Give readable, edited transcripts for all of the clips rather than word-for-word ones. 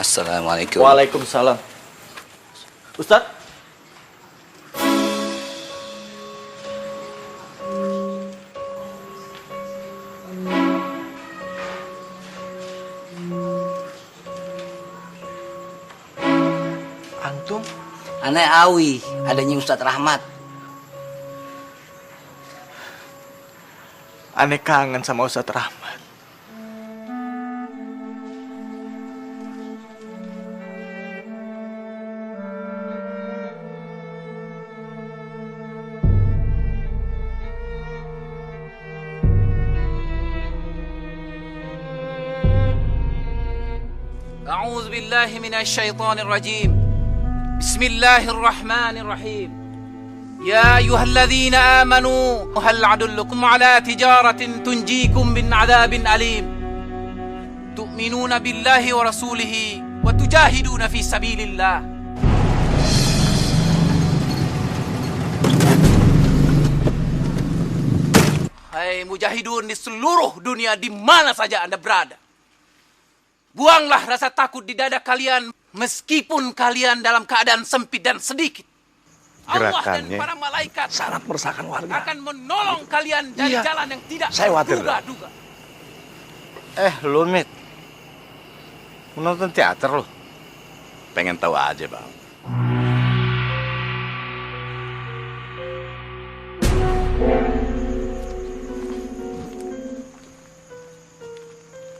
Assalamualaikum. Waalaikumsalam. Ustadz? Antum? Aneh Awi, adanya Ustadz Rahmat. Aneh kangen sama Ustadz Rahmat. أعوذ بالله من الشيطان الرجيم بسم الله الرحمن الرحيم يا أيها الذين آمنوا هل أدلكم على تجارة تنجيكم من عذاب أليم تؤمنون بالله ورسوله وتجاهدون في سبيل الله. Hai mujahidun di seluruh dunia di mana saja Anda berada, buanglah rasa takut di dada kalian meskipun kalian dalam keadaan sempit dan sedikit. Allah dan para malaikat sangat meresahkan warga. akan menolong kalian dari jalan yang tidak terduga-duga. Lu Mit, menonton teater lu? Pengen tahu aja, Bang.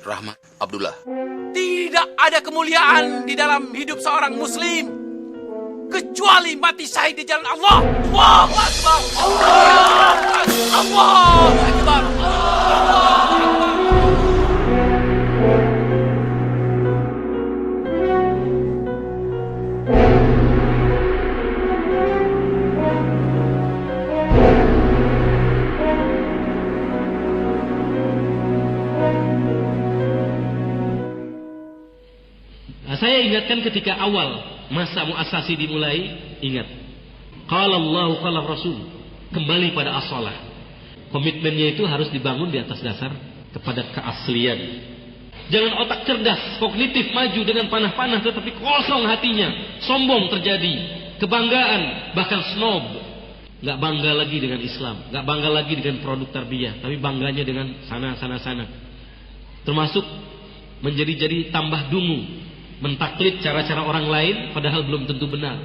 Rahmat Abdullah. Tidak ada kemuliaan di dalam hidup seorang muslim kecuali mati syahid di jalan Allah. Allahu Akbar. Allahu Akbar. Saya ingatkan ketika awal masa muasasi dimulai, ingat. Qala Allah, qala Rasul. Kembali pada as-shalah. Komitmennya itu harus dibangun di atas dasar kepada keaslian. Jangan otak cerdas, kognitif maju dengan panah-panah tetapi kosong hatinya. Sombong terjadi, kebanggaan, bahkan snob. Gak bangga lagi dengan Islam, gak bangga lagi dengan produk tarbiyah, tapi bangganya dengan sana. Termasuk menjadi tambah dungu, mentaklid cara-cara orang lain padahal belum tentu benar.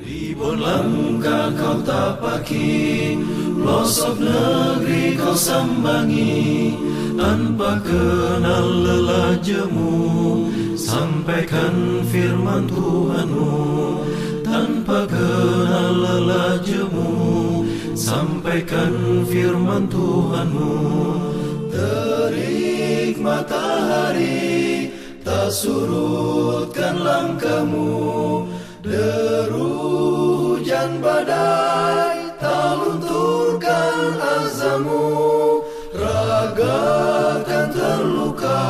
Ribuan langkah kau tapaki, pelosok negeri kau sambangi, tanpa kenal lelah jemu, sampaikan firman Tuhanmu. Tanpa kenal lelah jemu, sampaikan firman Tuhanmu. Terik matahari tak surutkan langkahmu, deru hujan badai tak lunturkan azammu. Raga kan terluka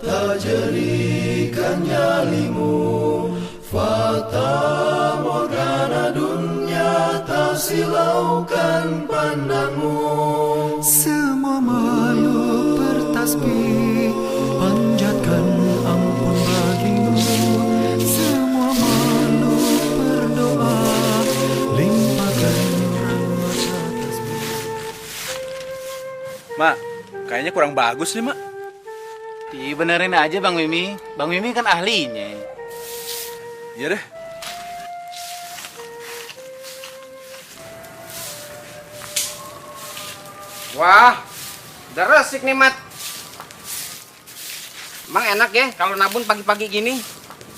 tak jerikan nyalimu, fata morgana dunia tak silaukan pandangmu. Semua makhluk bertasbih panjatkan ampun bagimu, semua makhluk berdoa limpahkan rahmat atasmu. Mak, kayaknya kurang bagus nih, Mak. Dibenerin aja Bang Mimi. Bang Mimi kan ahlinya. Iya deh. Wah, udah resik nih, Mat. Emang enak ya kalau nabun pagi-pagi gini.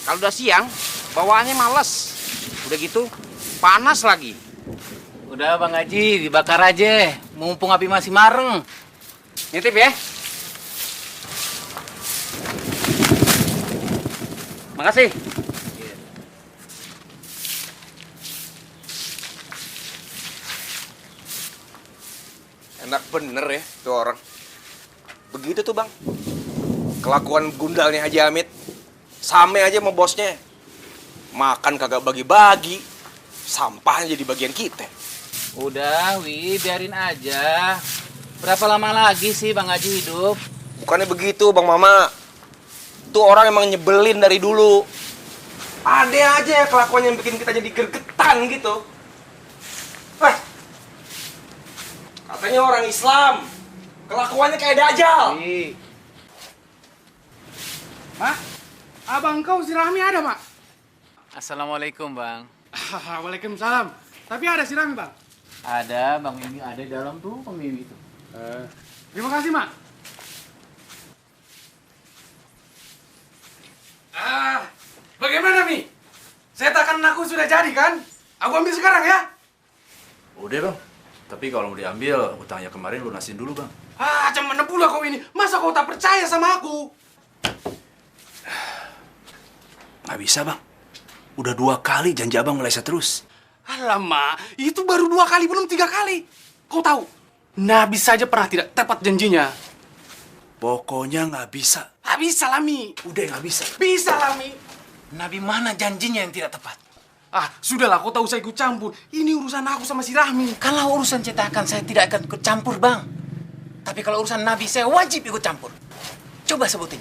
Kalau udah siang, bawaannya males. Udah gitu, panas lagi. Udah Bang Haji, dibakar aja. Mumpung api masih mareng. Nitip ya. Makasih. Enak bener ya tuh orang. Begitu tuh, Bang. Kelakuan gundalnya Haji Hamid. Same aja sama bosnya. Makan kagak bagi-bagi. Sampahnya jadi bagian kita. Udah, Wi, biarin aja. Berapa lama lagi sih Bang Haji hidup? Bukannya begitu, Bang Mama. Tuh orang emang nyebelin dari dulu. Ada aja ya kelakuan yang bikin kita jadi gergetan gitu. Katanya orang Islam, kelakuannya kayak dajjal. Mak, abang kau si Rahmi ada, Mak? Assalamualaikum, Bang. Waalaikumsalam. Tapi ada si Rahmi, Bang? Ada, Bang Mimi ada di dalam tuh, Bang Mimi itu. Terima kasih, Mak. Bagaimana, Mi? Setakan aku sudah jadi, kan? Aku ambil sekarang, ya? Udah bang. Tapi kalau mau diambil, utangnya kemarin lunasin dulu bang. Macam mana pula kau ini? Masa kau tak percaya sama aku? Nggak bisa bang. Udah 2 kali janji abang meleset terus. Alamak, itu baru 2 kali, belum 3 kali. Kau tahu, Nabi saja pernah tidak tepat janjinya. Pokoknya nggak bisa. Nggak bisa, Lami. Udah nggak bisa. Bisa, Lami. Nabi mana janjinya yang tidak tepat? Sudahlah, kau tahu saya ikut campur. Ini urusan aku sama si Rahmi. Kalau urusan cetakan saya tidak akan ikut campur, Bang. Tapi kalau urusan Nabi saya wajib ikut campur. Coba sebutin,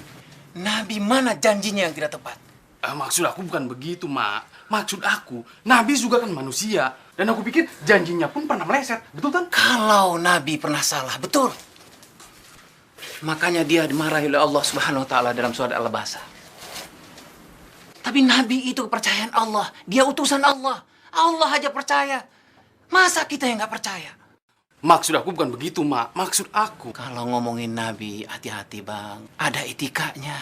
Nabi mana janjinya yang tidak tepat? Maksud aku bukan begitu, Mak. Maksud aku, Nabi juga kan manusia. Dan aku pikir janjinya pun pernah meleset. Betul kan? Kalau Nabi pernah salah, betul. Makanya dia dimarahi oleh Allah Subhanahu wa taala dalam surat Al-Baqarah. Tapi Nabi itu kepercayaan Allah. Dia utusan Allah. Allah aja percaya. Masa kita yang nggak percaya? Maksud aku bukan begitu, Mak. Maksud aku, kalau ngomongin Nabi, hati-hati, Bang. Ada etikanya.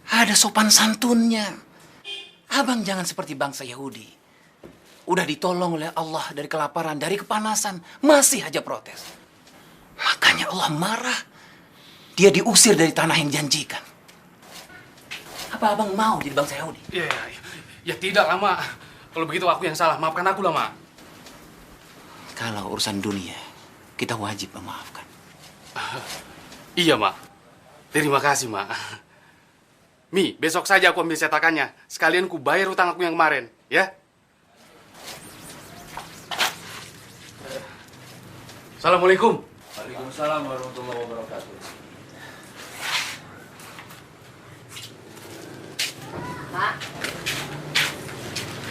Ada sopan santunnya. Abang jangan seperti bangsa Yahudi. Udah ditolong oleh Allah dari kelaparan, dari kepanasan. Masih aja protes. Makanya Allah marah. Dia diusir dari tanah yang dijanjikan. Apa abang mau jadi bangsa Yahudi? Ya tidak lah, Mak. Kalau begitu aku yang salah. Maafkan aku lah, Mak. Kalau urusan dunia, kita wajib memaafkan. Iya, Mak. Terima kasih, Mak. Mi, besok saja aku ambil cetakannya. Sekalian ku bayar utang aku yang kemarin, ya? Assalamualaikum. Waalaikumsalam warahmatullahi wabarakatuh.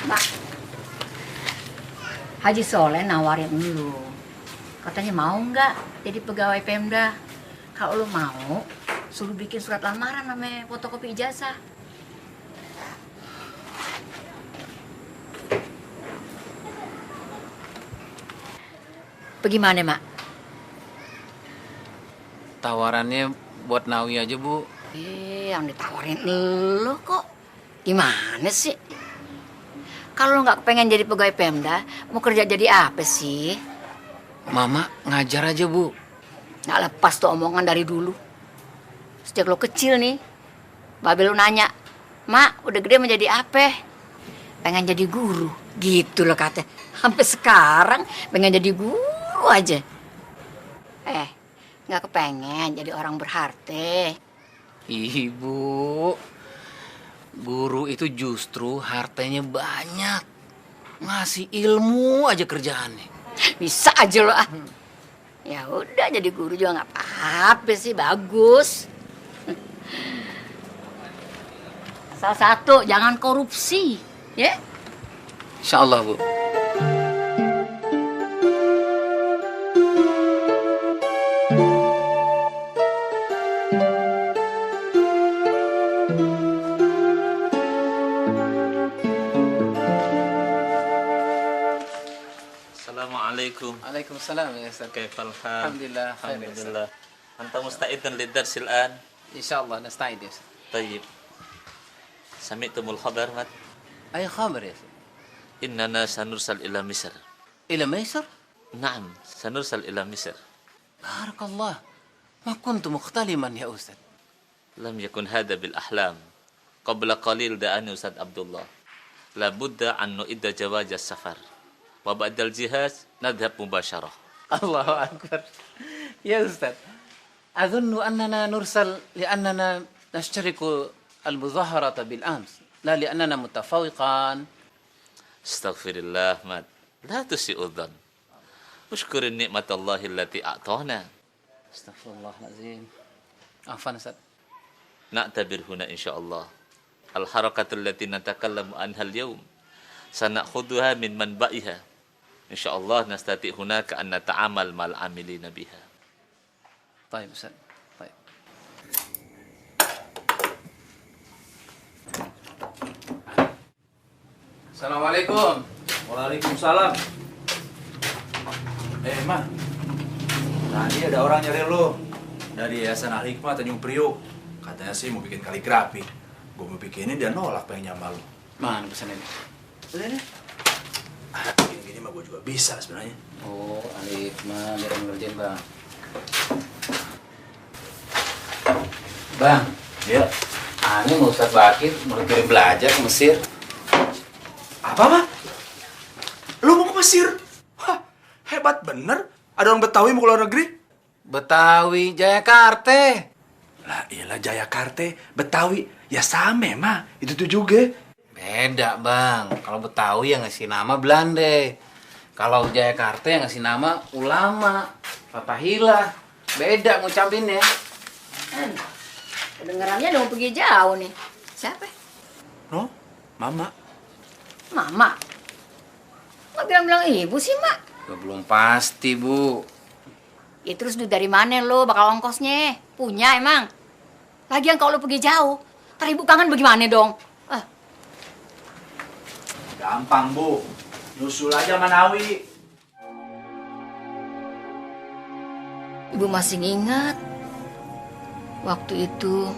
Mak, Haji Soleh nawarin lu. Katanya mau nggak jadi pegawai Pemda. Kalau lu mau, suruh bikin surat lamaran sama fotokopi ijazah. Bagaimana, Mak? Tawarannya buat Nawi aja, Bu. Yang ditawarin lu kok. Gimana sih? Kalau lu nggak pengen jadi pegawai Pemda, mau kerja jadi apa sih? Mama ngajar aja, Bu. Nggak lepas tuh omongan dari dulu. Sejak lo kecil nih, Babe lu nanya, Mak, udah gede mau jadi apa? Pengen jadi guru. Gitu loh katanya. Sampai sekarang pengen jadi guru aja. Nggak kepengen jadi orang berharta. Ibu, guru itu justru hartanya banyak. Ngasih ilmu aja kerjaannya. Bisa aja lo ah. Ya udah jadi guru juga nggak apa-apa sih, bagus. Salah satu, jangan korupsi, ya? Insya Allah, Bu. Assalamualaikum. Waalaikumsalam ya Ustaz. Kaifal hal? Alhamdulillah. Alhamdulillah. Anta musta'idan lid-darsil an? Insyaallah nasta'id ya. Tayyib. Sami'tumul khabar, Mat? Ay khabar ya. Innana sanursal ila Misr. Ila Misr? Naam, sanursal ila Misr. Barakallah. Ma kuntu mukhtaliman ya Ustaz. Lam yakun hada bil ahlam. Qabla qalil da'ani Ustaz Abdullah. La budda an nu'idda jawaz as-safar. Wa ba'dal jihaz nadhhab mubasyarah. Allahu akbar. Ya Ustaz. أظن أننا نرسل لأننا نشترك المظاهرة بالأمس لا لأننا متفوقان. استغفر الله مات لا تسيء الظن. اشكر النعمة الله التي أعطانا. استغفر الله العظيم. عفوا أستاذ. na'tabir huna insyaallah. Al-harakatul lati natakallamu anha al-yawm sanakhuduha min manba'iha. Insyaallah nastati hunaka an nata'amal mal amilina biha. Baik, Ustaz. Baik. Assalamualaikum. Waalaikumsalam. Ma. Tadi ada orang nyari lo dari Yayasan Al Hikmah Tanjung Priok. Katanya sih mau bikin kaligrafi. Gue mau bikinin, dia nolak pengen nyambal lo. Mana pesannya? Ini. Gini-gini mah gue juga bisa sebenarnya. Oh, Alif mah biar ngerjain, Bang. Bang. Ya. Aneh mau Ustaz Bakir mau kirim belajar ke Mesir. Apa, mah? Lu mau ke Mesir? Hah, hebat bener. Ada orang Betawi mau ke luar negeri? Betawi, Jayakarta. Lah iyalah Jayakarta, Betawi. Ya sama, mah. Itu tuh juga. Beda, Bang. Kalau Betawi yang ngasih nama Belanda. Kalau Jayakarta yang ngasih nama ulama, Fatahillah. Beda ngucapinnya. Kedengarannya dong pergi jauh nih. Siapa? No, Mama. Mama. Kok bilang-bilang ibu sih, Mak? Belum pasti, Bu. Ya terus duit dari mana lo bakal ongkosnya? Punya emang? Lagian kalau lo pergi jauh, ntar ibu kangen bagaimana dong? Gampang, Bu. Nyusul aja Manawi. Ibu masih ingat waktu itu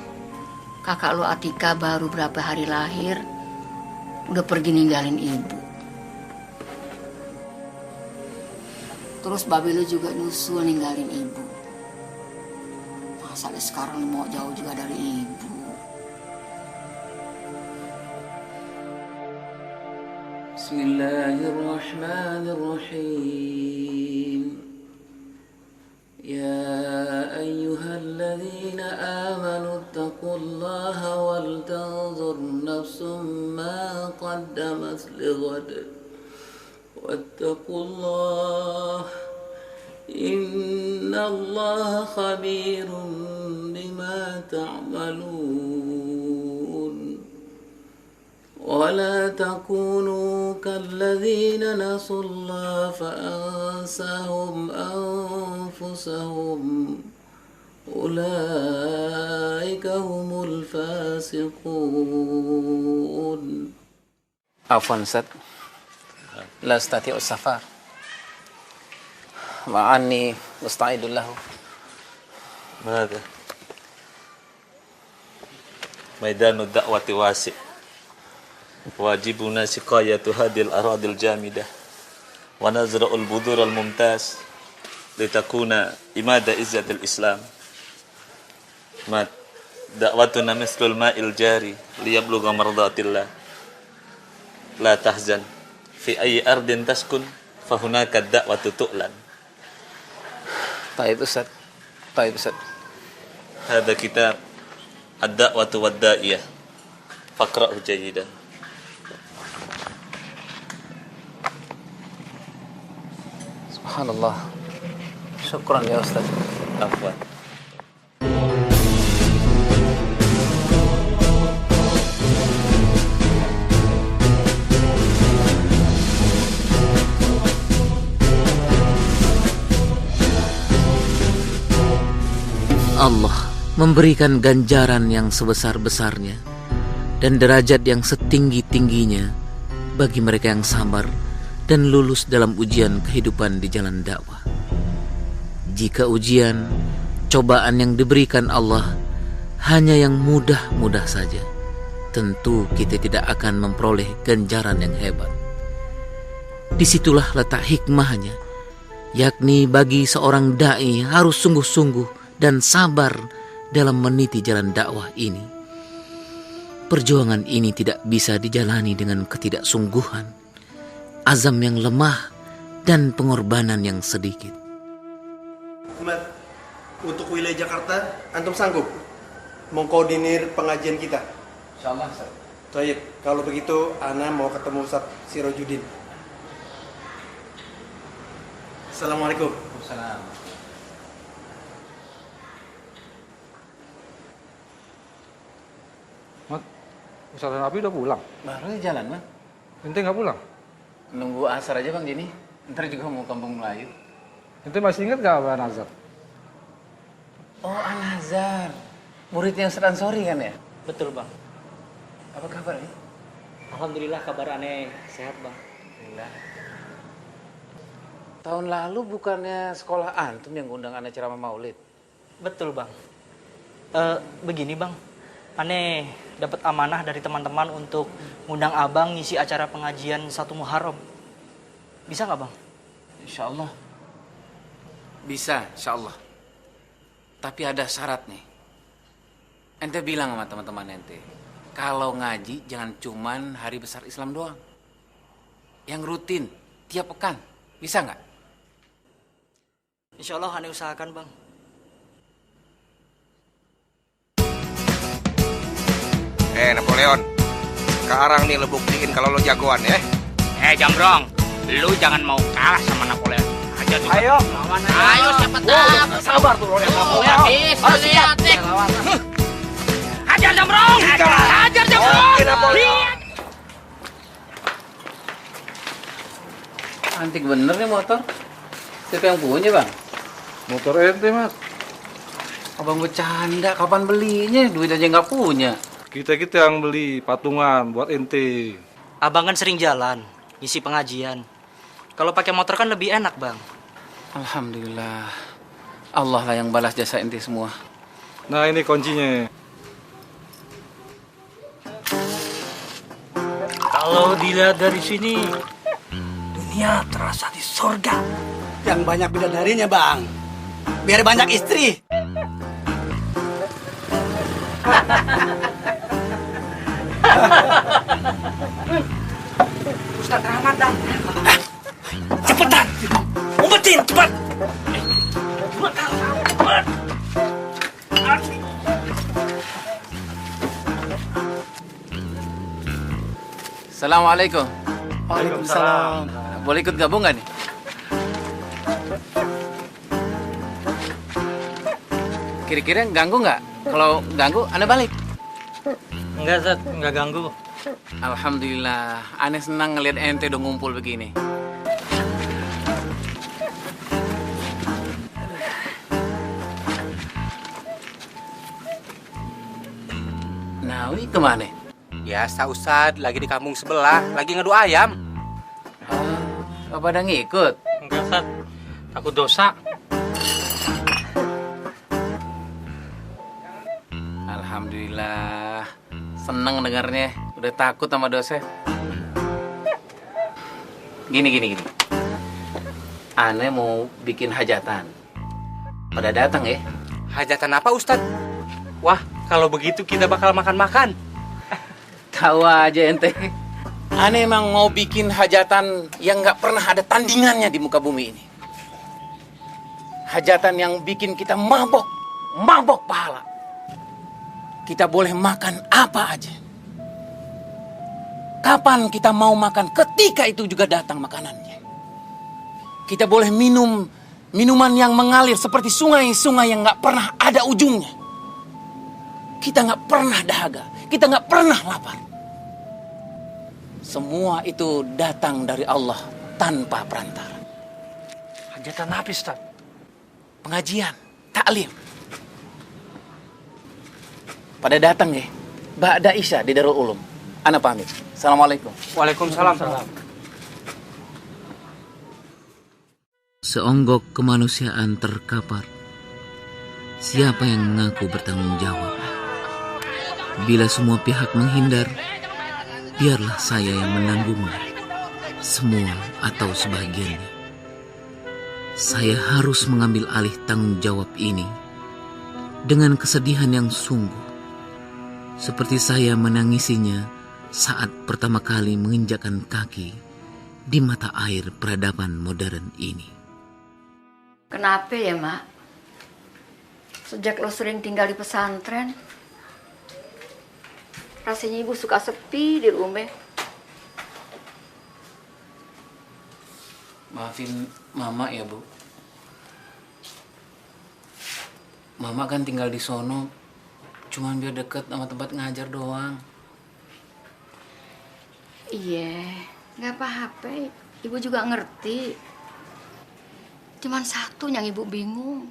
kakak lo Atika baru berapa hari lahir udah pergi ninggalin ibu. Terus babe lo juga nyusul ninggalin ibu. Masa sekarang mau jauh juga dari ibu. Bismillahirrahmanirrahim. يا أيها الذين آمنوا اتقوا الله ولتنظر نفس ما قدمت لغد واتقوا الله إن الله خبير بما تعملون ولا تكونوا كالذين نسوا الله فأنساهم أنفسهم أولئك هم الفاسقون. عفوا سد لا أستطيع السفر وعني مستعد له. ماذا؟ ميدان الدعوة واسع wajibuna siqayatu hadil aradil jamidah wa nazra'ul budur al mumtaz litakuna imada izzatil islam mat da'watuna mislul ma'il jari liyablugha mardatillah la tahzan fi ayyi ardin taskun fahunaka da'watu tu'lan. Baik Ustaz. Baik Ustaz. Hada kitab ad-da'watu wad-da'iyah faqra'hu jayidan. Subhanallah. Syukran ya Ustaz. Afwan. Allah memberikan ganjaran yang sebesar-besarnya dan derajat yang setinggi-tingginya bagi mereka yang sabar dan lulus dalam ujian kehidupan di jalan dakwah. Jika ujian, cobaan yang diberikan Allah hanya yang mudah-mudah saja, tentu kita tidak akan memperoleh ganjaran yang hebat. Disitulah letak hikmahnya, yakni bagi seorang da'i harus sungguh-sungguh dan sabar dalam meniti jalan dakwah ini. Perjuangan ini tidak bisa dijalani dengan ketidaksungguhan, azam yang lemah, dan pengorbanan yang sedikit. Ahmad, untuk wilayah Jakarta, antum sanggup mengkoordinir pengajian kita? Insyaallah, Ustaz. Baik, kalau begitu ana mau ketemu Ustaz Sirojudin. Assalamualaikum. Waalaikumsalam. Ustaz dan Abi udah pulang? Baru jalan, Bang. Ente nggak pulang? Nunggu asar aja, Bang, Jini. Ntar juga mau kampung Melayu. Ente masih ingat nggak Abah Nazar? Oh, Al-Azhar. Muridnya Ustaz Ansori kan ya? Betul, Bang. Apa kabar ya? Alhamdulillah kabar aneh sehat, Bang. Alhamdulillah. Tahun lalu bukannya sekolah antum yang ngundang aneh ceramah maulid? Betul, Bang. Begini, Bang. Aneh dapat amanah dari teman-teman untuk ngundang Abang ngisi acara pengajian 1 Muharram. Bisa nggak, Bang? Insya Allah. Bisa, insya Allah. Tapi ada syarat nih. Ente bilang sama teman-teman ente, kalau ngaji jangan cuman hari besar Islam doang. Yang rutin, tiap pekan. Bisa nggak? Insya Allah aneh usahakan, Bang. Napoleon, sekarang nih lo buktiin kalau lo jagoan ya. Jambrong, lu jangan mau kalah sama Napoleon. Ayo, ayo siapa tahu. Sabar tuh Napoleon. Habis lihat nih. Hajar Jambrong. Hajar Jambrong. Antik bener nih motor. Siapa yang punya, Bang? Motor ente, Mas. Abang bercanda, kapan belinya? Duit aja nggak punya. Kita yang beli patungan buat ente. Abang kan sering jalan, ngisi pengajian. Kalau pakai motor kan lebih enak, Bang. Alhamdulillah. Allah lah yang balas jasa ente semua. Nah, ini kuncinya. Kalau dilihat dari sini, dunia terasa di surga. Yang banyak bidadarinya, Bang. Biar banyak istri. Ustaz Rahmat dah. Cepetan, umpetin cepat. Assalamualaikum. Waalaikumsalam. Boleh ikut gabung nggak nih? Kira-kira ganggu nggak? Kalau ganggu, Anda balik. Enggak, Zat. Enggak ganggu. Alhamdulillah. Ane senang ngeliat ente udah ngumpul begini. Nawi kemana? Biasa Ustad, lagi di kampung sebelah, lagi ngadu ayam. Apa ada ngikut? Enggak, Zat. Takut dosa. Alhamdulillah. Seneng dengarnya. Udah takut sama dosa. Gini. Ane mau bikin hajatan. Pada datang ya? Hajatan apa Ustad? Wah, kalau begitu kita bakal makan-makan. Tahu aja ente. Ane emang mau bikin hajatan yang nggak pernah ada tandingannya di muka bumi ini. Hajatan yang bikin kita mabok pahala. Kita boleh makan apa aja. Kapan kita mau makan, ketika itu juga datang makanannya. Kita boleh minum minuman yang mengalir seperti sungai-sungai yang nggak pernah ada ujungnya. Kita nggak pernah dahaga, kita nggak pernah lapar. Semua itu datang dari Allah tanpa perantara. Hajatan apa, Ustaz? Pengajian, taklim. Pada datang ya, ba'da Isya di Darul Ulum. Ana pamit. Assalamualaikum. Waalaikumsalam. Seonggok kemanusiaan terkapar. Siapa yang mengaku bertanggung jawab? Bila semua pihak menghindar, biarlah saya yang menanggungnya. Semua atau sebagiannya. Saya harus mengambil alih tanggung jawab ini dengan kesedihan yang sungguh. Seperti saya menangisinya saat pertama kali menginjakkan kaki di mata air peradaban modern ini. Kenapa ya, Mak? Sejak lo sering tinggal di pesantren, rasanya ibu suka sepi di rumah. Maafin Mama ya, Bu. Mama kan tinggal di sono cuman biar deket sama tempat ngajar doang. Iya, nggak apa-apa. Ibu juga ngerti. Cuman satu yang ibu bingung.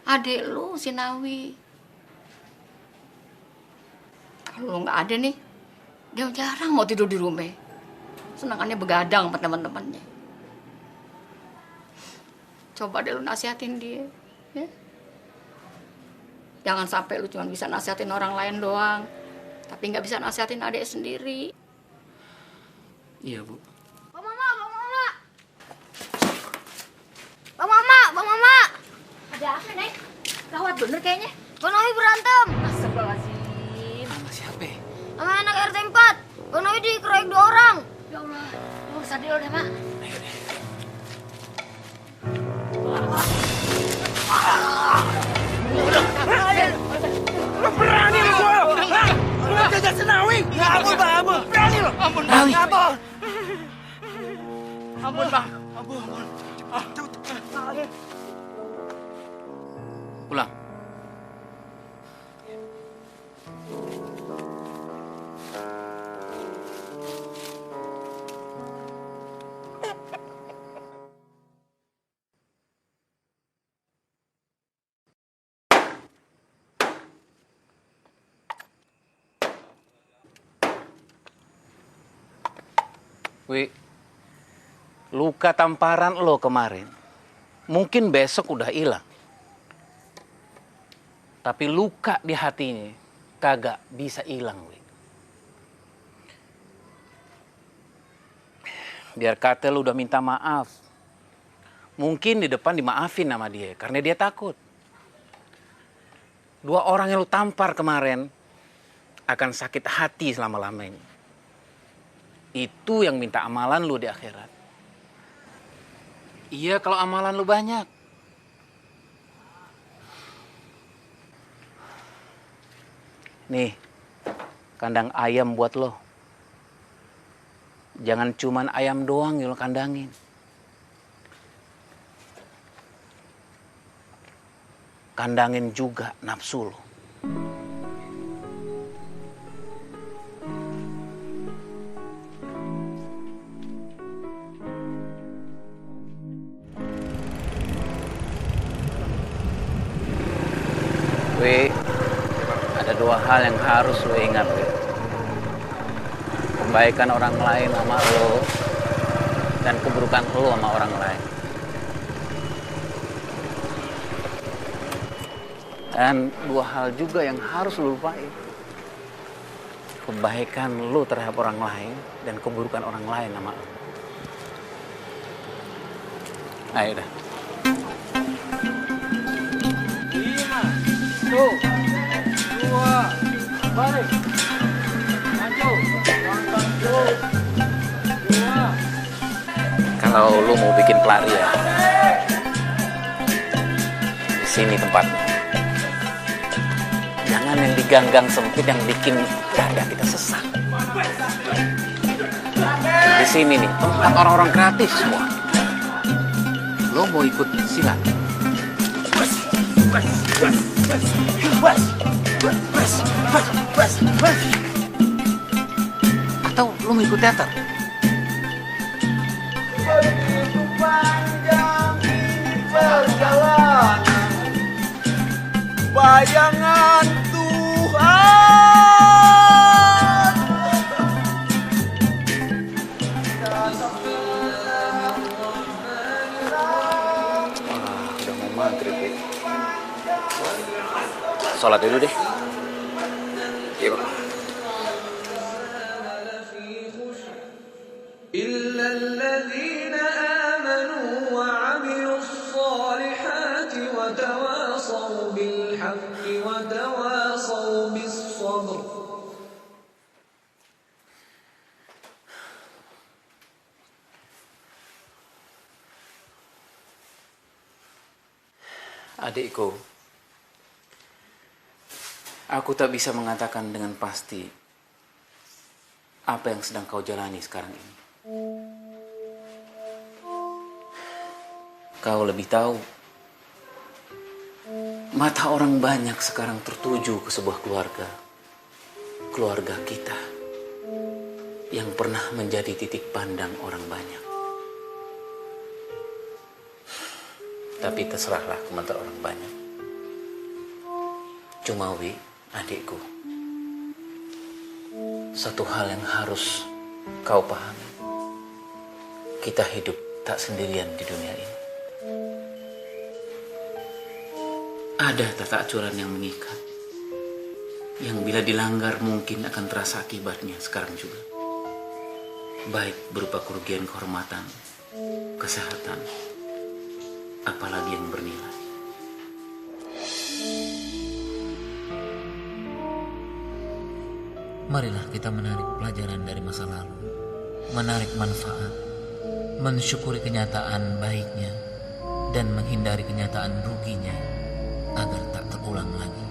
Adik lu, si Nawi. Kalau lu nggak ada nih, dia jarang mau tidur di rumah. Senangannya begadang sama teman-temannya. Coba deh lu nasihatin dia, ya. Jangan sampai lu cuma bisa nasihatin orang lain doang, tapi nggak bisa nasihatin adik sendiri. Iya, Bu. Bang Mama, Bang Mama. Bang Mama, Bang Mama. Ada apa, Nek? Gawat bener kayaknya. Bang Nawi berantem. Astagfirullahaladzim. Sama siapa? Sama anak RT 4. Bang Nawi dikeroyok 2 orang. Ya Allah, lu sadar dulu deh, Mak. Berani lu gua. Lu jaga Senawi. Ampun, Bang, ampun. Berani lu. Ampun, Bang. Ampun. Ampun, Bang. Ampun. Pulang. Wi, luka tamparan lo kemarin, mungkin besok udah hilang. Tapi luka di hatinya kagak bisa hilang, Wi. Biar kata lo udah minta maaf. Mungkin di depan dimaafin sama dia, karena dia takut. 2 orang yang lo tampar kemarin akan sakit hati selama-lamanya. Itu yang minta amalan lu di akhirat. Iya, kalau amalan lu banyak. Nih, kandang ayam buat lo. Jangan cuman ayam doang yang lo kandangin. Kandangin juga nafsu lo. Wi, ada 2 hal yang harus lo ingat, Wi. Kebaikan orang lain sama lo, dan keburukan lo sama orang lain. Dan 2 hal juga yang harus lo lupain. Kebaikan lo terhadap orang lain, dan keburukan orang lain sama lo. Ayo dah. 1, 2, balik, maju, 2. Kalau lu mau bikin pelarian, di sini tempatnya. Jangan yang di gang-gang sempit yang bikin dada kita sesak. Di sini nih, tempat orang-orang kreatif semua. Lo mau ikut silat? Atau lu mau ikut teater? Begitu panjang ini perjalanan, bayangan Tuhan. Udah mau maghrib ya. Sholat dulu deh. Iya, Pak. إلا الذين آمنوا وعملوا الصالحات وتواصوا بالحق وتواصوا بالصبر. Adikku, aku tak bisa mengatakan dengan pasti apa yang sedang kau jalani sekarang ini. Kau lebih tahu. Mata orang banyak sekarang tertuju ke sebuah keluarga. Keluarga kita. yang pernah menjadi titik pandang orang banyak. Tapi terserahlah komentar orang banyak. Cuma Wi, adikku, satu hal yang harus kau pahami. Kita hidup tak sendirian di dunia ini. Ada tata aturan yang mengikat, yang bila dilanggar mungkin akan terasa akibatnya sekarang juga. Baik berupa kerugian kehormatan, kesehatan, apalagi yang bernilai. Marilah kita menarik pelajaran dari masa lalu, menarik manfaat, mensyukuri kenyataan baiknya, dan menghindari kenyataan ruginya agar tak terulang lagi.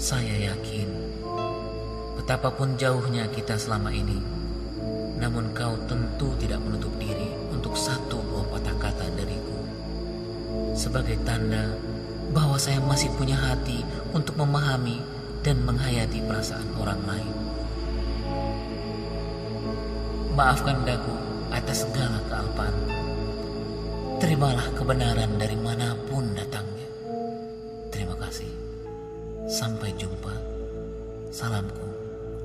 Saya yakin betapapun jauhnya kita selama ini, namun kau tentu tidak menutup diri untuk satu dua patah kata dariku sebagai tanda bahwa saya masih punya hati untuk memahami dan menghayati perasaan orang lain. Maafkan daku atas segala kealpaan. Terimalah kebenaran dari manapun datangnya. Terima kasih. Sampai jumpa. Salamku,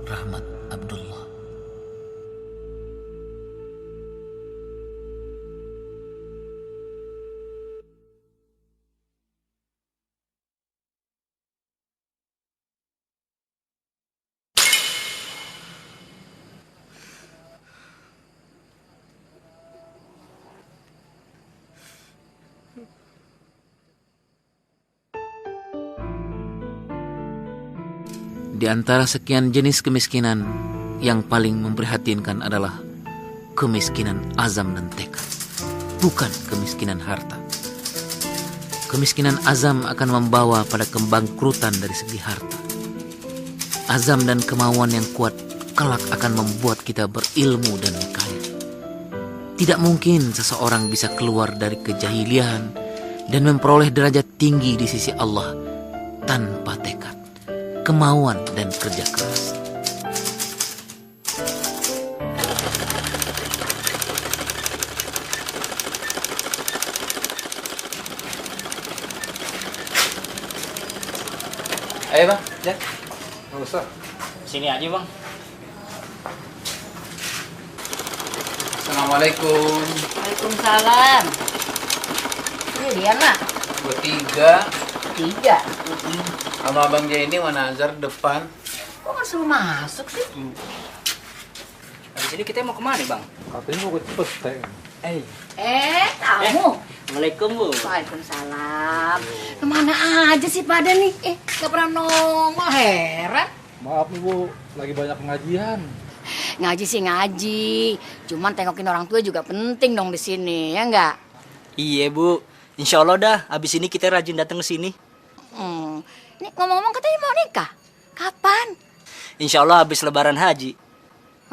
Rahmat Abdullah. Di antara sekian jenis kemiskinan, yang paling memprihatinkan adalah kemiskinan azam dan tekad, bukan kemiskinan harta. Kemiskinan azam akan membawa pada kebangkrutan dari segi harta. Azam dan kemauan yang kuat kelak akan membuat kita berilmu dan kaya. Tidak mungkin seseorang bisa keluar dari kejahilian dan memperoleh derajat tinggi di sisi Allah tanpa tekad, kemauan dan kerja keras. Ayo bang, ya. Nggak usah. Sini aja bang. Assalamualaikum. Waalaikumsalam. Ini dia nak. Bertiga. Tiga. Sama Abang Jenny mana Azhar depan. Kok nggak suruh masuk sih? Habis ini kita mau kemana bang? Katanya mau ke Cipete. Tamu. Assalamualaikum bu. Waalaikumsalam. Kemana aja sih pada nih? Nggak pernah nongol, heran. Maaf nih Bu, lagi banyak pengajian. Ngaji sih ngaji, cuman tengokin orang tua juga penting dong di sini, ya nggak? Iya bu, insya Allah dah. Abis ini kita rajin datang ke sini. Ini ngomong-ngomong katanya mau nikah, kapan? Insya Allah habis Lebaran Haji.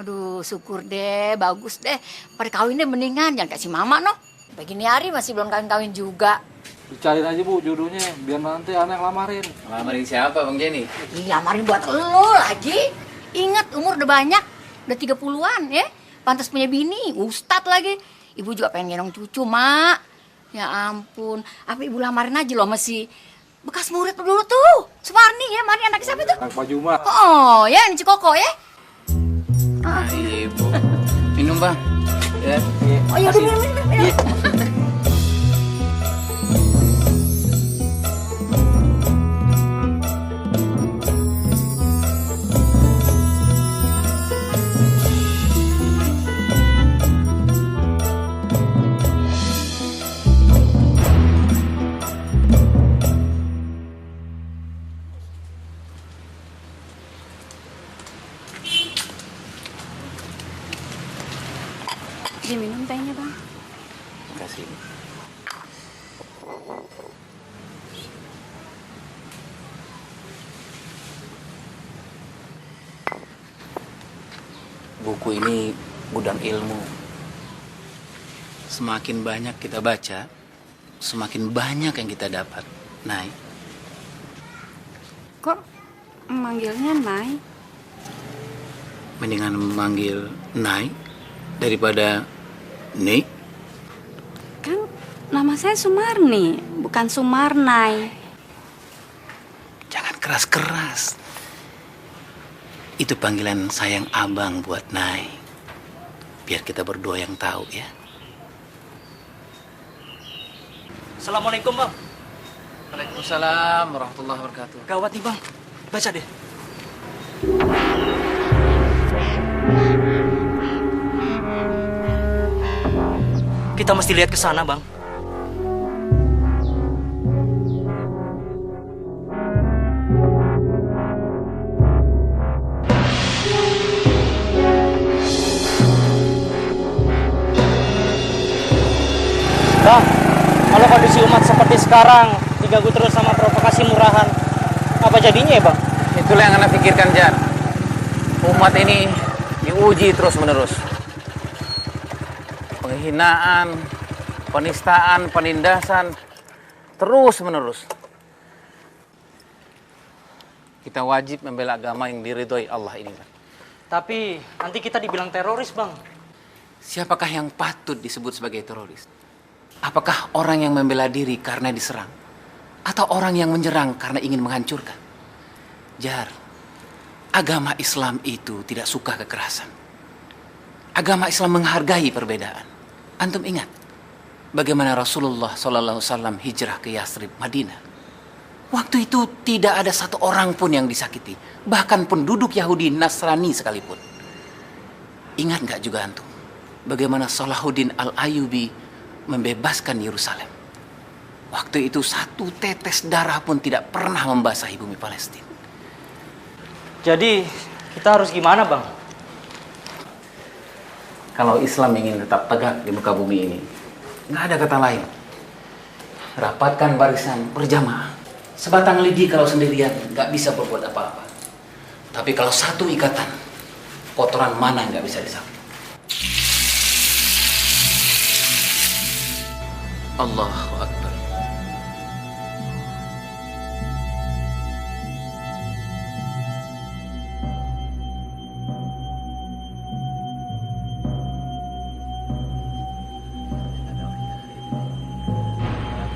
Aduh, syukur deh, bagus deh. Pada kawin deh mendingan, jangan kasih mama noh. Begini hari masih belum kawin-kawin juga. Dicariin aja Bu jodohnya, biar nanti anak lamarin. Lamarin siapa Bang Jenny? Lamarin buat lo lagi. Ingat umur udah banyak, udah 30-an ya. Pantas punya bini, ustad lagi. Ibu juga pengen gendong cucu, Mak. Ya ampun, apa ibu lamarin aja loh masih bekas murid dulu tuh. Sumarni ya, Marni anak siapa tuh? Kang Pak Juma. Oh ya, ini Cikoko ya. Nah, ibu. Minum Bang. Ya. Oh ya, minum. Diminum tehnya bang. Makasih. Buku ini gudang ilmu. Semakin banyak kita baca, semakin banyak yang kita dapat. Nay. Kok manggilnya Nay? mendingan manggil Nai daripada Nik. Kan nama saya Sumarni, bukan Sumarnai. Jangan keras-keras. Itu panggilan sayang abang buat Nai. Biar kita berdua yang tahu ya. Assalamualaikum, Bang. Waalaikumsalam warahmatullahi wabarakatuh. Gawat nih, Bang. Baca deh. Kita mesti lihat ke sana, Bang. Bang, kalau kondisi umat seperti sekarang diganggu terus sama provokasi murahan, apa jadinya ya, Bang? Itulah yang Anda pikirkan, Jan. Umat ini diuji terus-menerus. Penghinaan, penistaan, penindasan, terus-menerus. Kita wajib membela agama yang diridhoi Allah ini. Tapi nanti kita dibilang teroris, Bang. Siapakah yang patut disebut sebagai teroris? Apakah orang yang membela diri karena diserang? Atau orang yang menyerang karena ingin menghancurkan? Jar, agama Islam itu tidak suka kekerasan. Agama Islam menghargai perbedaan. Antum ingat bagaimana Rasulullah SAW hijrah ke Yathrib, Madinah. Waktu itu tidak ada satu orang pun yang disakiti. Bahkan penduduk Yahudi Nasrani sekalipun. Ingat gak juga antum bagaimana Salahuddin Al-Ayyubi membebaskan Yerusalem? Waktu itu satu tetes darah pun tidak pernah membasahi bumi Palestina. Jadi kita harus gimana, Bang? Kalau Islam ingin tetap tegak di muka bumi ini, nggak ada kata lain. Rapatkan barisan berjamaah. Sebatang lidi kalau sendirian nggak bisa berbuat apa-apa. Tapi kalau satu ikatan, kotoran mana nggak bisa disapu? Allahu Akbar.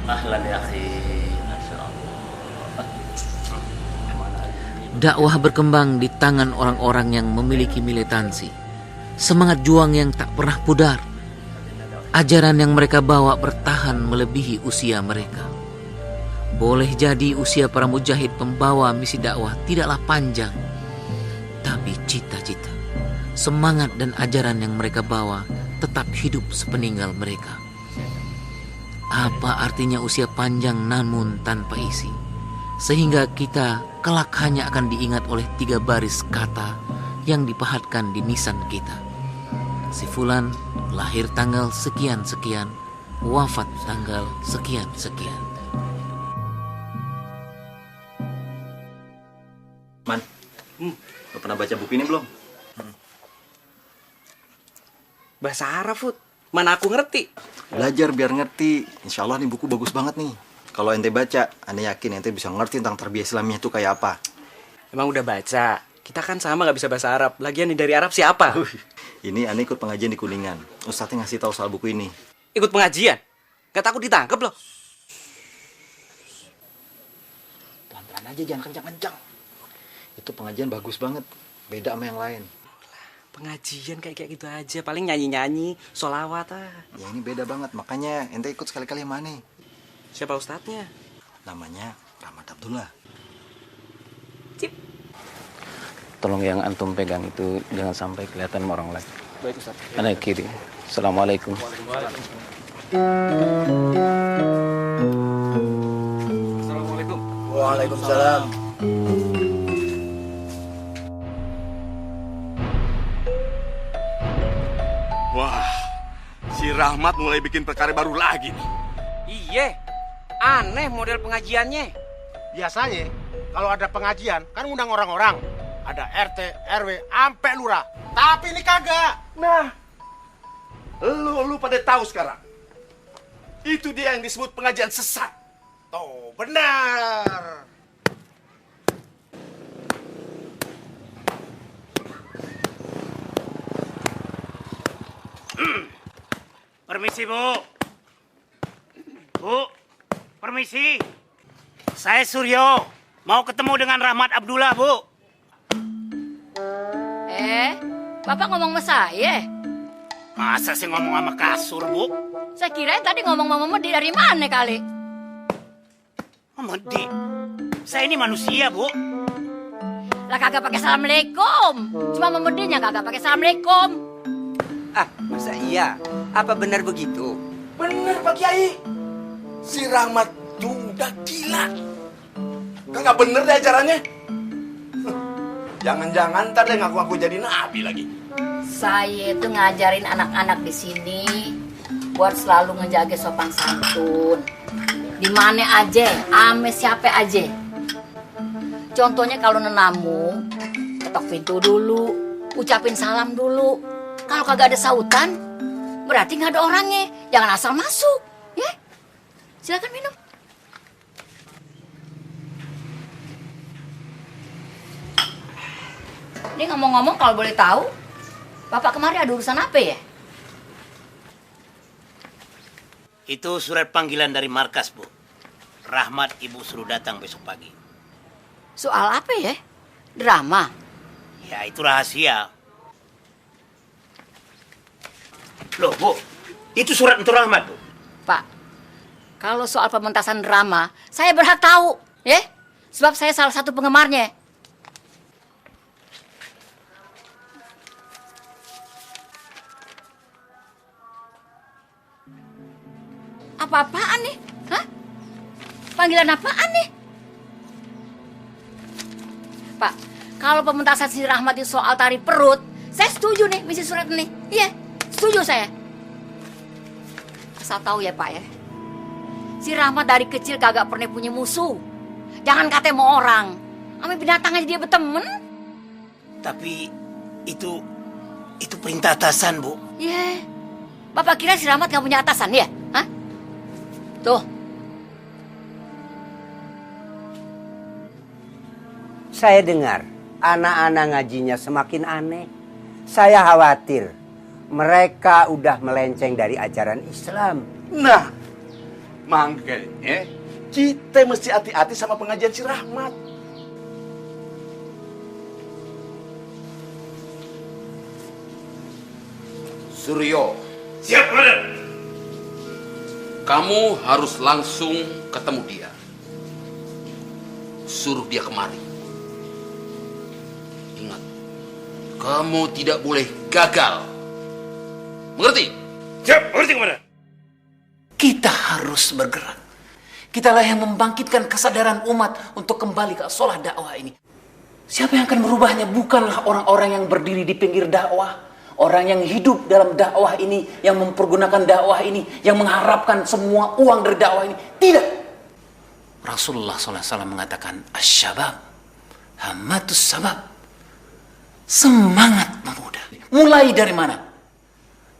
Ahlan ya akhi. Masyaallah. Dakwah berkembang di tangan orang-orang yang memiliki militansi, semangat juang yang tak pernah pudar. Ajaran yang mereka bawa bertahan melebihi usia mereka. Boleh jadi usia para mujahid pembawa misi dakwah tidaklah panjang, tapi cita-cita, semangat dan ajaran yang mereka bawa tetap hidup sepeninggal mereka. Apa artinya usia panjang namun tanpa isi? Sehingga kita kelak hanya akan diingat oleh 3 baris kata yang dipahatkan di nisan kita. Si fulan lahir tanggal sekian-sekian, wafat tanggal sekian-sekian. Man, lo pernah baca buku ini belum? Bahasa Arab, Fut. Mana aku ngerti. Belajar biar ngerti. Insya Allah nih buku bagus banget nih. Kalau ente baca, ane yakin ente bisa ngerti tentang tarbiyah Islamnya itu kayak apa. Emang udah baca? Kita kan sama gak bisa bahasa Arab. Lagian nih dari Arab siapa? Ini ane ikut pengajian di Kuningan. Ustadznya ngasih tahu soal buku ini. Ikut pengajian? Gak takut ditangkap loh? Pelan-pelan aja, jangan kencang-kencang. Itu pengajian bagus banget. Beda sama yang lain. Pengajian kayak gitu aja. Paling nyanyi-nyanyi, sholawat ah. Ya ini beda banget. Makanya ente ikut sekali-kali yang mana? Siapa ustadznya? Namanya Rahmat Abdullah. Tolong yang antum pegang itu jangan sampai kelihatan sama orang lain. Baik, Ustaz. Ana kiri. Assalamualaikum. Assalamualaikum. Waalaikumsalam. Wah, si Rahmat mulai bikin perkara baru lagi nih. Iya, aneh model pengajiannya. Biasanya kalau ada pengajian kan ngundang orang-orang. Ada RT, RW, ampe lurah. Tapi ini kagak. Nah, lu pada tahu sekarang. Itu dia yang disebut pengajian sesat. Tuh, benar. Permisi, Bu. Bu, permisi. Saya Suryo. Mau ketemu dengan Rahmat Abdullah, Bu. Bapak ngomong sama saya? Masa sih ngomong sama kasur, Bu? Saya kira tadi ngomong sama Medi dari mana kali? Medi? Saya ini manusia, Bu. Lah kagak pakai assalamualaikum. Cuma Medinya kagak pakai assalamualaikum. Ah, masa iya? Apa benar begitu? Bener Pak Kiai. Si Rahmat tuh udah gila. Kagak bener deh acaranya. Jangan-jangan ntar dia ngaku-ngaku jadi nabi lagi. Saya itu ngajarin anak-anak di sini buat selalu ngejaga sopan santun. Di mana aja, ame siapa aja. Contohnya kalau nenamu, ketok pintu dulu, ucapin salam dulu. Kalau kagak ada sautan, berarti nggak ada orangnya. Jangan asal masuk, ya. Silakan minum. Ini ngomong-ngomong kalau boleh tahu, Bapak kemarin ada urusan apa ya? Itu surat panggilan dari markas, Bu. Rahmat Ibu suruh datang besok pagi. Soal apa ya? Drama? Ya, itu rahasia. Loh, Bu, itu surat untuk Rahmat, Bu. Pak, kalau soal pementasan drama, saya berhak tahu, ya? Sebab saya salah satu penggemarnya. Apa-apaan nih? Hah? Panggilan apaan nih? Pak, kalau pementasan si Rahmat itu soal tari perut, saya setuju nih misi surat ini. Iya, setuju saya. Asal tahu ya Pak ya, si Rahmat dari kecil kagak pernah punya musuh. Jangan kata mau orang, sama binatang aja dia berteman. Tapi itu perintah atasan, Bu. Iya, Bapak kira si Rahmat gak punya atasan ya? Hah? Tuh. Saya dengar anak-anak ngajinya semakin aneh. Saya khawatir mereka udah melenceng dari ajaran Islam. Nah, makanya kita mesti hati-hati sama pengajian si Rahmat. Suryo. Siap, Komandan. Kamu harus langsung ketemu dia. Suruh dia kemari. Ingat, kamu tidak boleh gagal. Mengerti? Siap, mengerti, Komandan. Kita harus bergerak. Kitalah yang membangkitkan kesadaran umat untuk kembali ke asolah dakwah ini. Siapa yang akan merubahnya? Bukanlah orang-orang yang berdiri di pinggir dakwah. Orang yang hidup dalam dakwah ini, yang mempergunakan dakwah ini, yang mengharapkan semua uang dari dakwah ini. Tidak. Rasulullah SAW mengatakan, Asyabab, hamatus sabab. Semangat pemuda. Mulai dari mana?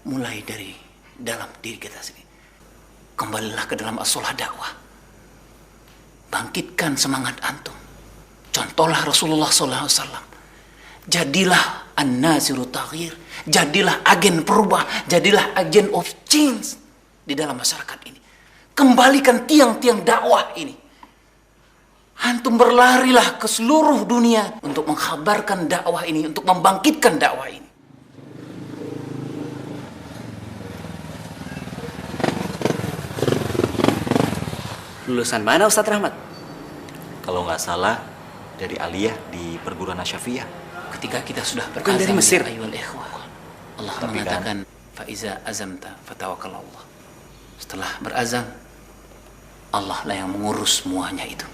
Mulai dari dalam diri kita sendiri. Kembalilah ke dalam asolah dakwah. Bangkitkan semangat antum. Contohlah Rasulullah SAW. Jadilah an-naziru taghyir. Jadilah agen perubah. Jadilah agen of change di dalam masyarakat ini. Kembalikan tiang-tiang dakwah ini. Antum berlarilah ke seluruh dunia untuk mengkhabarkan dakwah ini, untuk membangkitkan dakwah ini. Lulusan mana Ustadz Rahmat? Kalau nggak salah dari aliyah di perguruan Asyafiyah. Ketika kita sudah Bukan dari Mesir. Ayyuhal ikhwah, Allah Tapi mengatakan faiza azamta fatawakkal Allah. Setelah berazam, Allah lah yang mengurus semuanya itu.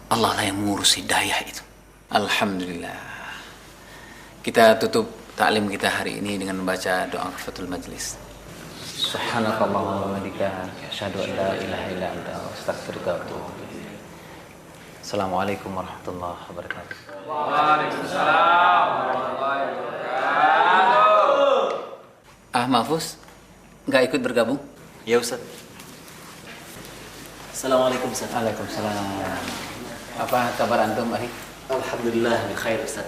Allah lah yang mengurus hidayah itu. Alhamdulillah. Kita tutup taklim kita hari ini dengan membaca doa kafatul majlis. Subhanakallahumma wa bihamdika asyhadu an la ilaha illa anta astaghfiruka wa atubu ilaik. Assalamualaikum warahmatullahi wabarakatuh. Waalaikumsalam warahmatullahi wabarakatuh. Mahfuz, nggak ikut bergabung? Ya Ustaz. Assalamualaikum Ustaz. Waalaikumsalam. Apa kabar antum, Ari? Alhamdulillah, khair Ustaz.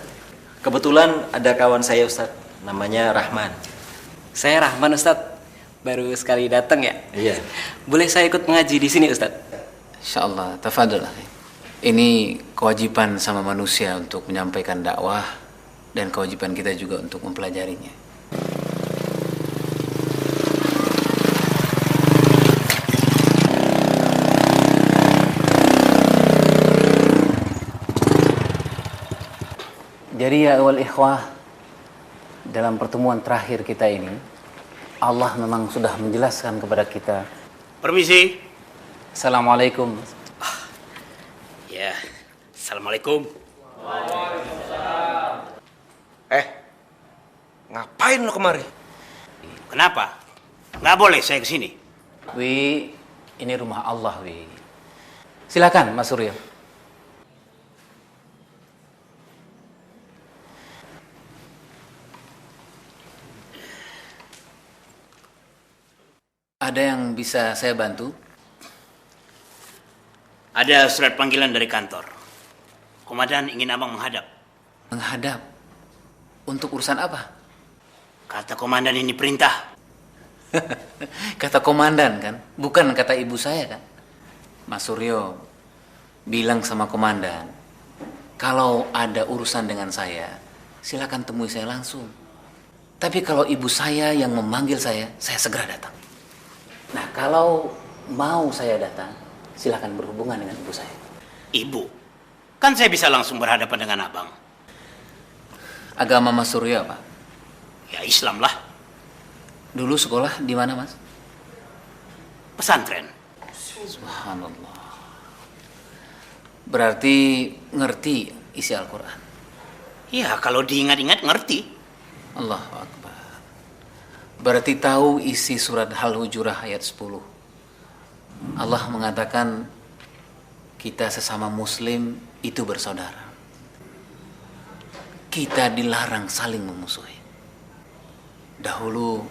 Kebetulan ada kawan saya Ustaz namanya Rahman. Saya Rahman, Ustadz. Baru sekali datang ya? Iya. Boleh saya ikut mengaji di sini, Ustadz? Insyaallah, tafadhol. Ini kewajiban sama manusia untuk menyampaikan dakwah dan kewajiban kita juga untuk mempelajarinya. Jadi ya awal ikhwah, dalam pertemuan terakhir kita ini, Allah memang sudah menjelaskan kepada kita. Permisi. Assalamualaikum. Ya, assalamualaikum. Ngapain lo kemari? Kenapa? Nggak boleh saya kesini. Wi, ini rumah Allah, Wi. Silakan, Mas Suryo. Ada yang bisa saya bantu? Ada surat panggilan dari kantor. Komandan ingin abang menghadap. Menghadap? Untuk urusan apa? Kata komandan ini perintah. Kata komandan kan? Bukan kata ibu saya kan? Mas Suryo bilang sama komandan, kalau ada urusan dengan saya, silakan temui saya langsung. Tapi kalau ibu saya yang memanggil saya segera datang. Nah, kalau mau saya datang, silakan berhubungan dengan ibu saya. Ibu? Kan saya bisa langsung berhadapan dengan abang. Agama Mas Suryo apa? Ya Islam lah. Dulu sekolah di mana, Mas? Pesantren. Subhanallah. Berarti ngerti isi Al-Quran? Ya, kalau diingat-ingat ngerti. Allahu Akbar. Berarti tahu isi surat Al-Hujurat ayat 10. Allah mengatakan kita sesama muslim itu bersaudara. Kita dilarang saling memusuhi. Dahulu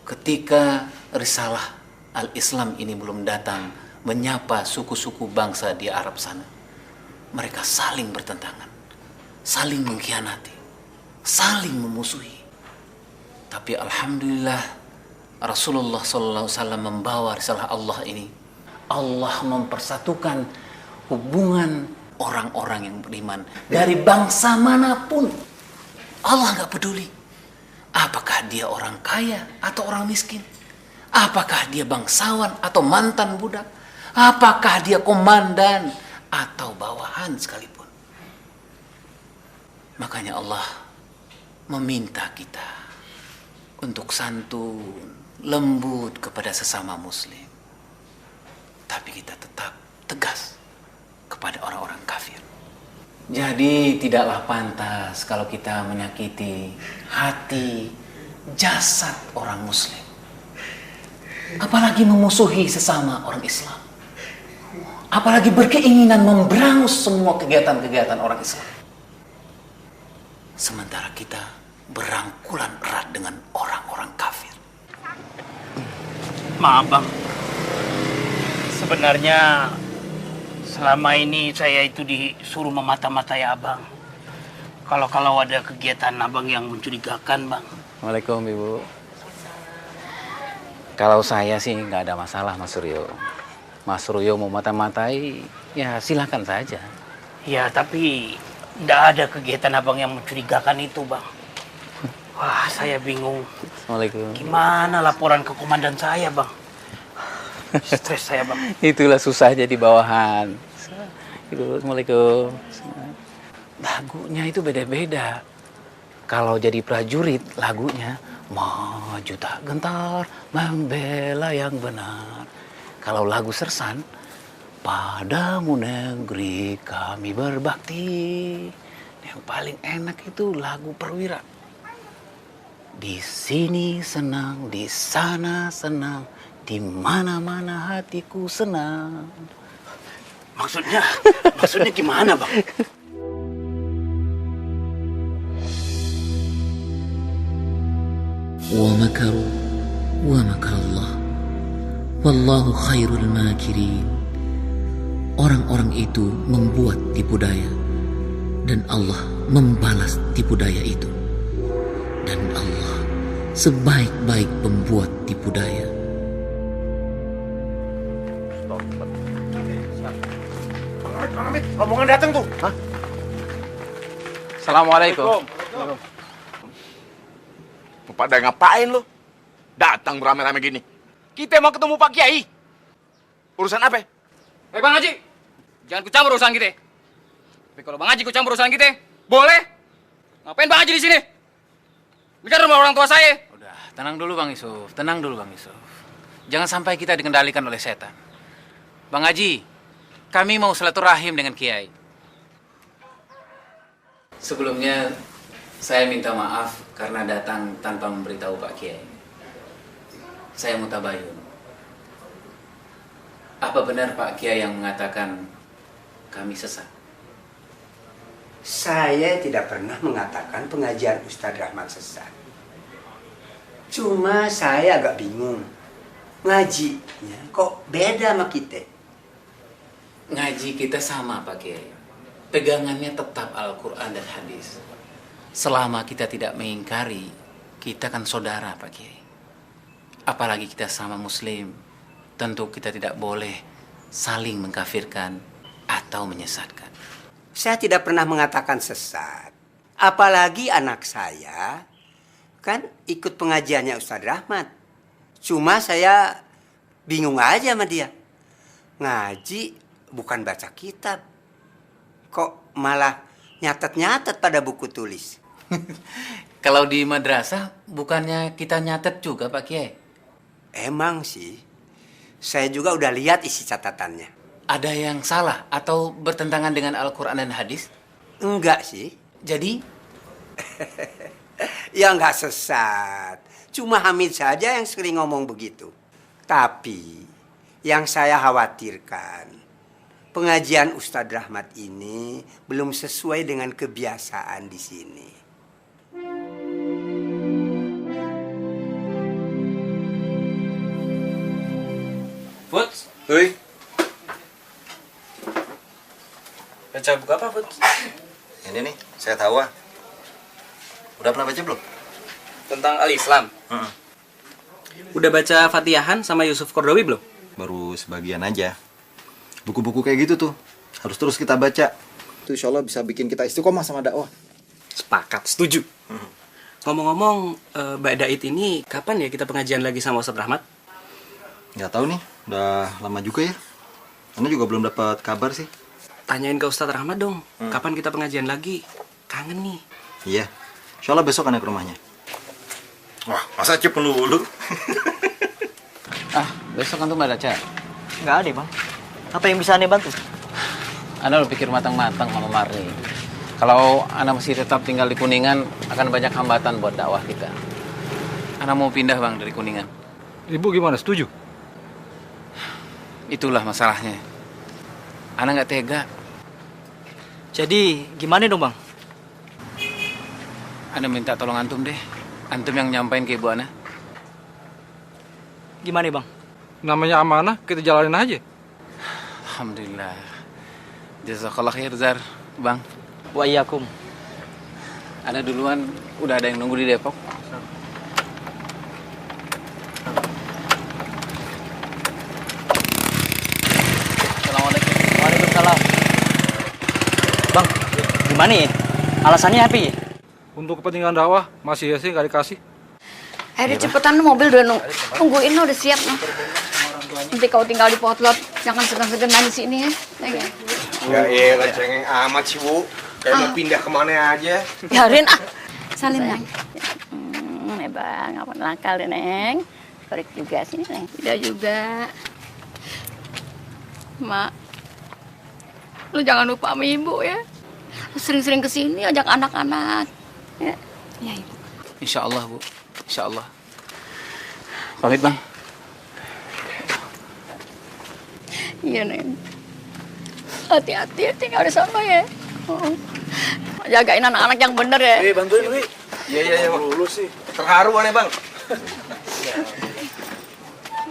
ketika risalah Al-Islam ini belum datang menyapa suku-suku bangsa di Arab sana, mereka saling bertentangan, saling mengkhianati, saling memusuhi. Tapi alhamdulillah Rasulullah SAW membawa risalah Allah ini. Allah mempersatukan hubungan orang-orang yang beriman dari bangsa manapun. Allah nggak peduli apakah dia orang kaya atau orang miskin, apakah dia bangsawan atau mantan budak, apakah dia komandan atau bawahan sekalipun. Makanya Allah meminta kita untuk santun, lembut kepada sesama muslim. Tapi kita tetap tegas kepada orang-orang kafir. Jadi tidaklah pantas kalau kita menyakiti hati, jasad orang muslim. Apalagi memusuhi sesama orang Islam. Apalagi berkeinginan memberangus semua kegiatan-kegiatan orang Islam. Sementara kita berangkulan erat dengan orang-orang kafir. Maaf bang, sebenarnya selama ini saya itu disuruh memata-matai abang. Kalau ada kegiatan abang yang mencurigakan bang. Waalaikumsalam Ibu. Kalau saya sih nggak ada masalah Mas Suryo. Mas Suryo mau mata-matai, ya silakan saja. Ya tapi nggak ada kegiatan abang yang mencurigakan itu bang. Wah, saya bingung. Assalamualaikum. Gimana laporan ke komandan saya, Bang? Stres saya, Bang. Itulah susah jadi bawahan. Assalamualaikum. Lagunya itu beda-beda. Kalau jadi prajurit, lagunya maju tak gentar, membela yang benar. Kalau lagu sersan, padamu negeri kami berbakti. Yang paling enak itu lagu perwira. Di sini senang, di sana senang, di mana-mana hatiku senang. Maksudnya gimana, Bang? Wa makaru wa makarallah wallahu khairul makirin. Orang-orang itu membuat tipu daya dan Allah membalas tipu daya itu. dan Allah sebaik-baik pembuat tipu daya. Bang Hamid, rombongan datang tuh. Hah? Assalamualaikum. Pada ngapain lo? Datang beramai-ramai gini. Kita mau ketemu Pak Kiai. Urusan apa? Bang Haji, jangan ku campur urusan kita. Tapi kalau Bang Haji ku campur urusan kita, boleh. Ngapain Bang Haji di sini? Bicara rumah orang tua saya. Udah, tenang dulu Bang Yusuf. Tenang dulu Bang Yusuf. Jangan sampai kita dikendalikan oleh setan. Bang Haji, kami mau silaturahim dengan Kiai. Sebelumnya, saya minta maaf karena datang tanpa memberitahu Pak Kiai. Saya mutabayun. Apa benar Pak Kiai yang mengatakan kami sesat? Saya tidak pernah mengatakan pengajian Ustadz Rahmat sesat. Cuma saya agak bingung. Ngajinya kok beda sama kita? Ngaji kita sama Pak Kiai. Pegangannya tetap Al-Quran dan hadis. Selama kita tidak mengingkari, kita kan saudara Pak Kiai. Apalagi kita sama muslim, tentu kita tidak boleh saling mengkafirkan atau menyesatkan. Saya tidak pernah mengatakan sesat. Apalagi anak saya kan ikut pengajiannya Ustadz Rahmat. Cuma saya bingung aja sama dia. Ngaji bukan baca kitab. Kok malah nyatet-nyatet pada buku tulis? Kalau di madrasah, bukannya kita nyatet juga Pak Kiai? Emang sih. Saya juga udah lihat isi catatannya. Ada yang salah atau bertentangan dengan Al-Quran dan hadis? Enggak sih. Jadi? Ya enggak sesat. Cuma Hamid saja yang sering ngomong begitu. Tapi yang saya khawatirkan, pengajian Ustadz Rahmat ini belum sesuai dengan kebiasaan di sini. Futs, Hei. baca buku apa Futs? Ini nih, saya tahu. Udah pernah baca belum? Tentang Al-Islam. Udah baca Fatihahan sama Yusuf Qaradawi belum? Baru sebagian aja. Buku-buku kayak gitu tuh harus terus kita baca. Itu insya Allah bisa bikin kita istiqomah sama dakwah. Sepakat, setuju. Ngomong-ngomong, Mbak Daid ini kapan ya kita pengajian lagi sama Ustadz Rahmat? Nggak tahu nih, udah lama juga ya. Anda juga belum dapat kabar sih. Tanyain ke Ustadz Rahmat dong, kapan kita pengajian lagi? Kangen nih. Iya, insya Allah besok Anda ke rumahnya. Wah, masa Cip dulu? Besok antum ada acara? Nggak ada bang. Apa yang bisa Anda bantu? Anda udah pikir matang-matang sama Marni. Kalau Anda masih tetap tinggal di Kuningan, akan banyak hambatan buat dakwah kita. Anda mau pindah bang dari Kuningan. Ibu gimana, setuju? Itulah masalahnya. Anda nggak tega. Jadi gimana dong bang? Anda minta tolong antum deh. Antum yang nyampein ke ibu Ana. Gimana bang? Namanya amanah, kita jalanin aja. Alhamdulillah. Jazakallah khair Zar, bang. Wa iyyakum. Anda duluan, udah ada yang nunggu di Depok. Assalamualaikum. Waalaikumsalam. Bang, gimana ya? Alasannya apa ya? Untuk kepentingan dakwah, masih ya sih nggak dikasih. Ayo cepetan, mobil udah nungguin udah siap nih. Nanti kau tinggal di potlot, jangan segan-segan di sini ya. Enggak lah, cengeng amat sih Bu. Kayak mau pindah kemana aja. Biarin Salim Neng. Bang, apa nakal deh Neng. Korek juga sini Neng. Tidak juga. Mak, lu jangan lupa sama ibu ya. Lu sering-sering kesini ajak anak-anak. Ya, ya ibu. Insya Allah Bu, insya Allah. Pamit bang. Iya Neng. Hati-hati tinggal di sana ya. Jagain anak-anak yang bener ya. Bantuin Wi. Iya, lulus sih. Terharu aneh bang.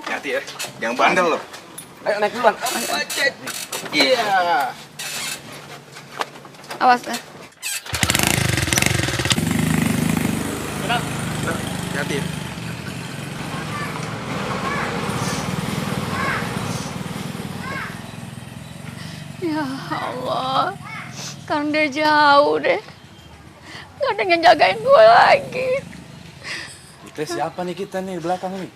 Hati ya, jangan bandel loh. Ayo naik duluan. Iya. Awas ya. Tenang. Hati-hati. Ya Allah, kan dia jauh deh. Gak ada yang jagain gue lagi. Kita siapa nih kita nih di belakang nih?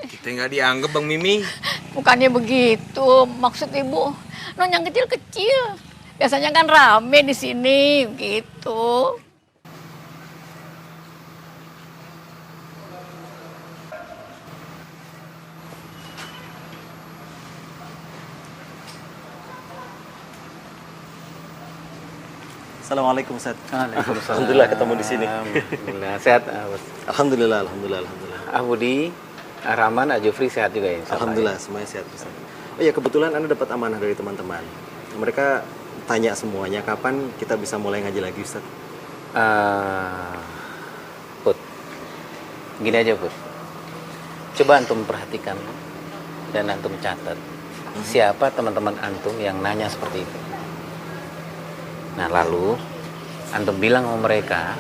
Kita nggak dianggap Bang Mimi. Bukannya begitu, maksud ibu. Non yang kecil-kecil. Biasanya kan rame di sini, gitu. Assalamualaikum Ustaz. Waalaikumsalam. Alhamdulillah ketemu di sini. Alhamdulillah sehat. Alhamdulillah. Budi, Rahman, Jufri sehat juga ya? Alhamdulillah semuanya sehat Ustaz. Oh ya kebetulan Anda dapat amanah dari teman-teman. Mereka tanya semuanya kapan kita bisa mulai ngaji lagi Ustaz. Put, gini aja Put. Coba antum perhatikan dan antum catat. Siapa teman-teman antum yang nanya seperti itu. Nah lalu antum bilang sama mereka,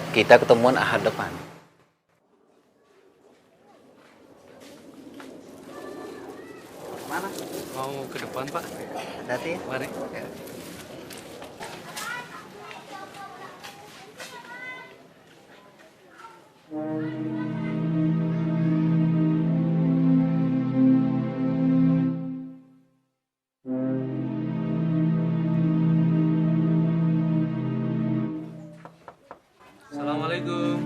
kita ketemuan Ahad depan. Mana? Mau ke depan Pak. Hati-hati. Mari. Ya. Assalamualaikum.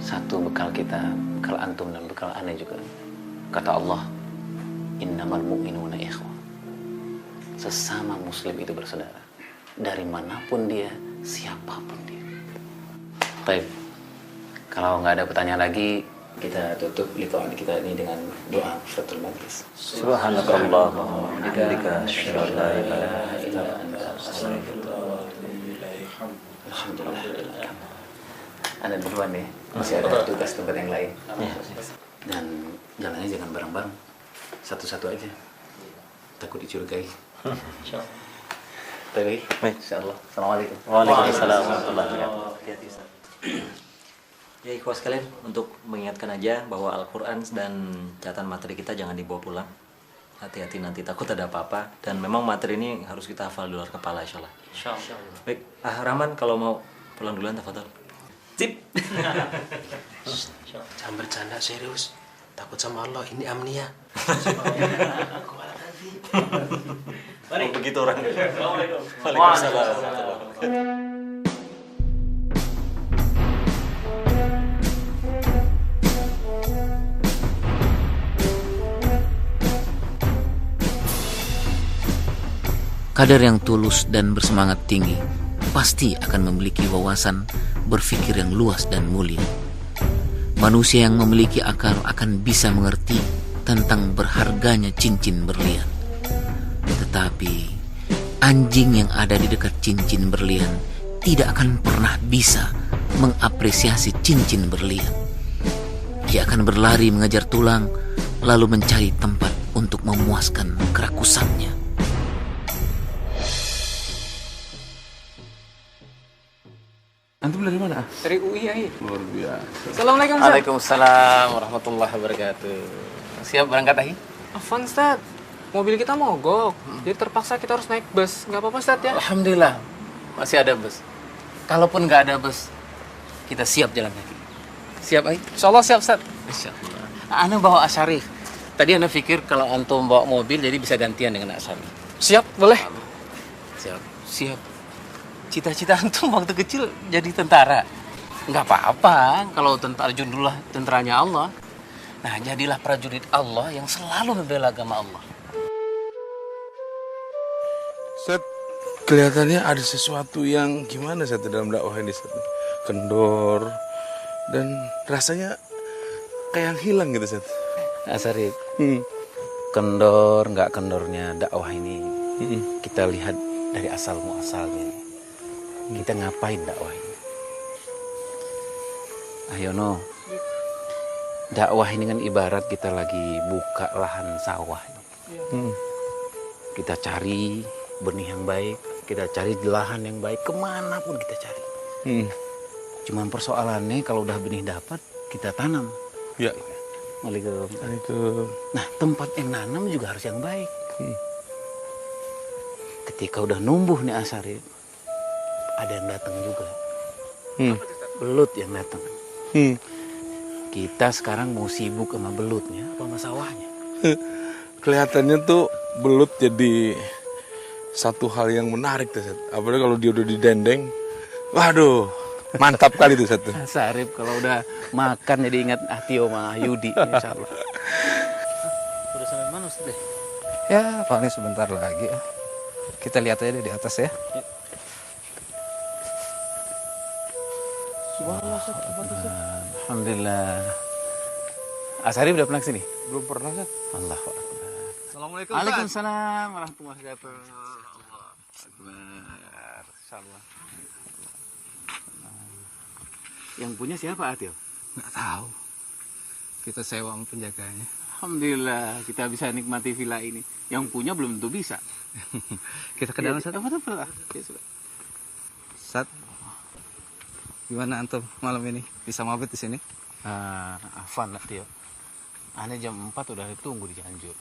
Satu bekal kita, bekal antum dan bekal aneh juga. Kata Allah, innamal mu'minuna ikhwah. Sesama muslim itu bersaudara. Dari manapun dia, siapapun dia. Baik, kalau nggak ada pertanyaan lagi, kita tutup liqa'an kita ini dengan doa Fathul Majlis. Subhanakallah wa bihamdika asyhadu an la ilaha illa anta astaghfiruka wa atubu ilaik. Alhamdulillah. Anda duluan nih, masih ada tugas tempat yang lain. Dan jalannya jangan bareng-bareng, satu-satu aja. Takut dicurigai. Baik, insyaallah. Assalamualaikum. Waalaikumsalam warahmatullahi wabarakatuh. Hati-hati Ustaz. Ya ikhwas sekalian, untuk mengingatkan aja bahwa Al-Quran dan catatan materi kita jangan dibawa pulang. Hati-hati nanti takut ada apa-apa. Dan memang materi ini harus kita hafal di luar kepala insya Allah. Baik, Rahman kalau mau pulang duluan tafadhol. Sip. Jangan bercanda serius. Takut sama Allah, ini amnia. Mari. Begitu orang. Assalamualaikum. Waalaikumsalam. Kadar yang tulus dan bersemangat tinggi pasti akan memiliki wawasan berpikir yang luas dan mulia. Manusia yang memiliki akal akan bisa mengerti tentang berharganya cincin berlian. Tetapi anjing yang ada di dekat cincin berlian tidak akan pernah bisa mengapresiasi cincin berlian. Ia akan berlari mengejar tulang lalu mencari tempat untuk memuaskan kerakusannya. Antum dari mana? Dari UI ya. Luar biasa. Assalamualaikum Ustaz. Waalaikumsalam warahmatullahi wabarakatuh. Siap berangkat Ahi? Afwan Ustaz, mobil kita mogok. Jadi terpaksa kita harus naik bus. Nggak apa-apa Ustaz ya? Alhamdulillah masih ada bus. Kalaupun nggak ada bus, kita siap jalan kaki. Siap Ahi? Insyaallah siap Ustaz. Insyaallah. Ana bawa Asyarif. Tadi Ana pikir kalau antum bawa mobil jadi bisa gantian dengan Asyarif. Siap, boleh. Siap. Cita-cita antum waktu kecil jadi tentara. Nggak apa-apa kalau tentara jundulah tentaranya Allah. Nah, jadilah prajurit Allah yang selalu membela agama Allah. Set, kelihatannya ada sesuatu yang gimana Set dalam dakwah ini Set? Kendor dan rasanya kayak yang hilang gitu Set. Asarif, kendor nggak kendornya dakwah ini kita lihat dari asal muasalnya. kita ngapain dakwah ini? Ayono, dakwah ini kan ibarat kita lagi buka lahan sawah. Kita cari benih yang baik, kita cari lahan yang baik, kemanapun kita cari. Cuman persoalannya kalau udah benih dapat, kita tanam. Ya. Waalaikumsalam. Nah, tempat yang nanam juga harus yang baik. Ketika udah numbuh nih Asari, ada yang datang juga. Belut yang datang. Kita sekarang mau sibuk sama belutnya apa sama sawahnya? Kelihatannya tuh belut jadi satu hal yang menarik tuh, Set. Apalagi kalau dia udah didendeng, waduh, mantap kali tuh, Set. Sarip kalau udah makan jadi ingat Tio sama Yudi, insya Allah. Udah sampai mana Ustaz deh? Ya, paling sebentar lagi. Kita lihat aja deh di atas ya. Alhamdulillah. Asari udah pernah kesini? Belum pernah, Set. Allahu Akbar. Assalamualaikum. Waalaikumsalam warahmatullahi wabarakatuh. Akbar. Insyaallah. Yang punya siapa, Atil? Nggak tahu. Kita sewa sama penjaganya. Alhamdulillah kita bisa nikmati villa ini. Yang punya belum tentu bisa. Kita ke dalam, Sat. Sat, gimana antum malam ini? Bisa mabit di sini? Afan lah, Tio. Aneh jam 4 udah ditunggu di Cianjur.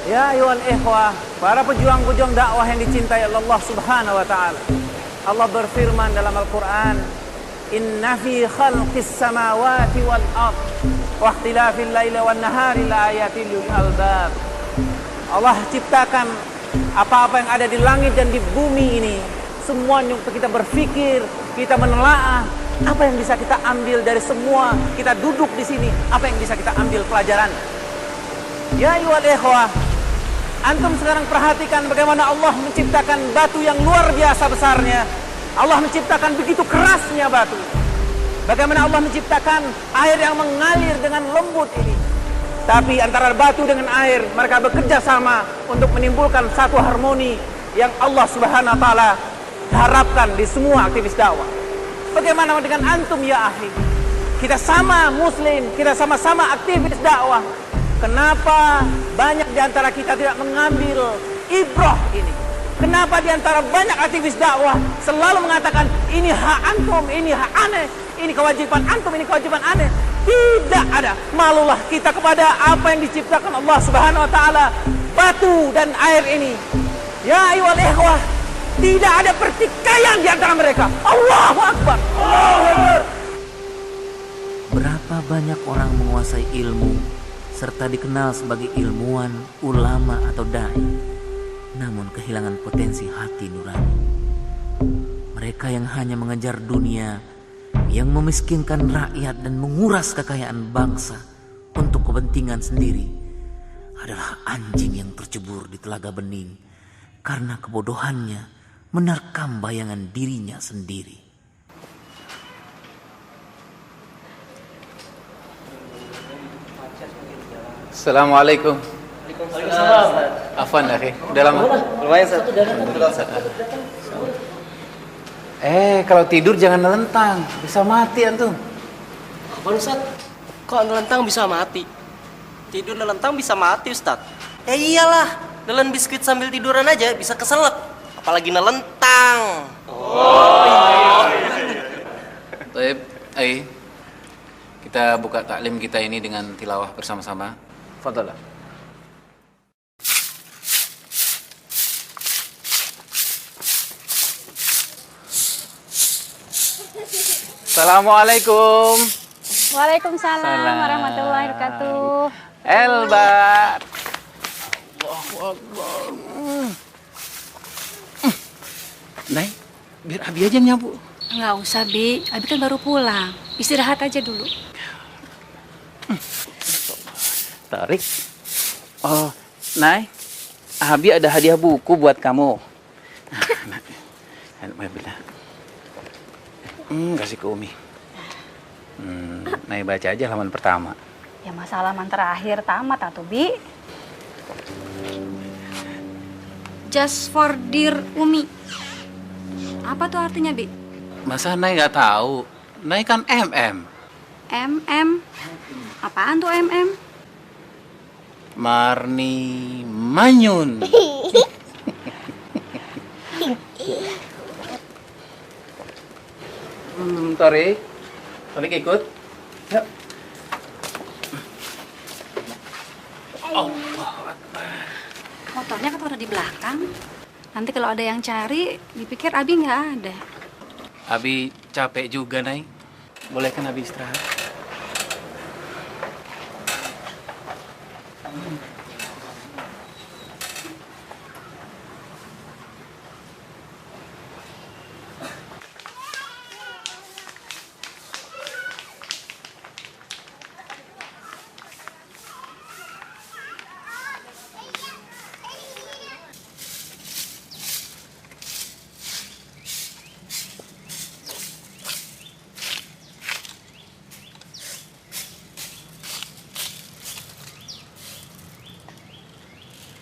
Ya ayuhal ikhwah, para pejuang-pejuang dakwah yang dicintai Allah Subhanahu wa taala. Allah berfirman dalam Al-Qur'an, "Inna fi khalqis samawati wal ard wa ikhtilafil laili wan nahari laayatin lil albab." Allah ciptakan apa-apa yang ada di langit dan di bumi ini. Semuanya untuk kita berpikir, kita menelaah apa yang bisa kita ambil dari semua kita duduk di sini, apa yang bisa kita ambil pelajaran. Ya ayyuhal ikhwah, antum sekarang perhatikan bagaimana Allah menciptakan batu yang luar biasa besarnya. Allah menciptakan begitu kerasnya batu. Bagaimana Allah menciptakan air yang mengalir dengan lembut ini. Tapi antara batu dengan air, mereka bekerja sama untuk menimbulkan satu harmoni yang Allah Subhanahu wa taala harapkan di semua aktivis dakwah. Bagaimana dengan antum ya akhi? Kita sama muslim, kita sama-sama aktivis dakwah. Kenapa banyak di antara kita tidak mengambil ibrah ini? Kenapa di antara banyak aktivis dakwah selalu mengatakan ini hak antum, ini hak aneh, ini kewajiban antum, ini kewajiban aneh? Tidak ada. Malulah kita kepada apa yang diciptakan Allah Subhanahu wa taala, batu dan air ini. Ya ayyuhal ikhwah, tidak ada pertikaian di antara mereka. Allahu Akbar. Allahu Akbar. Berapa banyak orang menguasai ilmu serta dikenal sebagai ilmuwan, ulama atau dai, namun kehilangan potensi hati nurani. Mereka yang hanya mengejar dunia, yang memiskinkan rakyat dan menguras kekayaan bangsa untuk kepentingan sendiri, adalah anjing yang tercebur di telaga bening karena kebodohannya menerkam bayangan dirinya sendiri. Assalamualaikum. Waalaikumsalam. Afwan akhi, udah lama? Lumayan, Sat. Kalau tidur jangan nelentang, bisa mati antum. Apa Ustaz? Kok nelentang bisa mati? Tidur nelentang bisa mati, Ustaz. Iyalah, nelen biskuit sambil tiduran aja bisa keselak, apalagi nelentang. Baik, kita buka taklim kita ini dengan tilawah bersama-sama. Fadhalah. Assalamualaikum. Waalaikumsalam warahmatullahi wabarakatuh. Elbat. Allahu Akbar. Nay, biar Abi aja nyapu. Nggak usah, Bi. Abi kan baru pulang. Istirahat aja dulu. Tarik. Oh, Nay, Abi ada hadiah buku buat kamu. Kasih ke Umi. Nay baca aja halaman pertama. Ya masa halaman terakhir tamat atuh, Bi. Just for dear Umi. Apa tuh artinya, Bi? Masa Nay nggak tahu? Nay kan MM. MM. Apaan tuh MM? Marni Manyun. Tarik. Tarik ikut. Yuk. Motornya kan taruh di belakang. Nanti kalau ada yang cari, dipikir Abi nggak ada. Abi capek juga, Nay. Boleh kan Abi istirahat?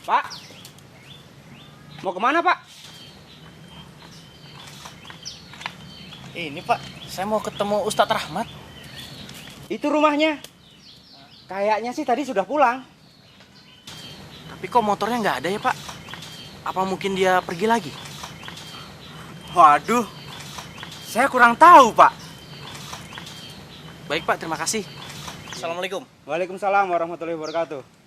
Pak, mau kemana Pak? Ini Pak, saya mau ketemu Ustadz Rahmat. Itu rumahnya. Kayaknya sih tadi sudah pulang. Tapi kok motornya nggak ada ya Pak? Apa mungkin dia pergi lagi? Waduh, saya kurang tahu Pak. Baik Pak, terima kasih. Assalamualaikum. Waalaikumsalam warahmatullahi wabarakatuh.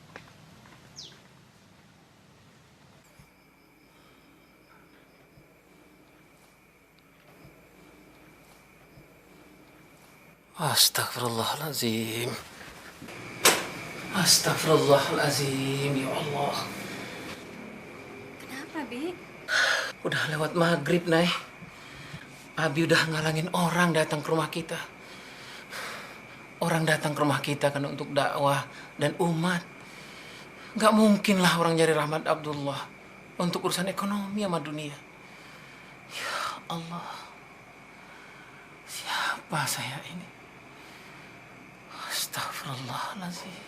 Astagfirullahaladzim. Astagfirullahaladzim, ya Allah. Kenapa, Bi? Udah lewat maghrib, Nay. Abi udah ngalangin orang datang ke rumah kita. Orang datang ke rumah kita kan untuk dakwah dan umat. Gak mungkin lah orang nyari Rahmat Abdullah untuk urusan ekonomi sama dunia. Ya Allah. Siapa saya ini? Astagfirullahaladzim.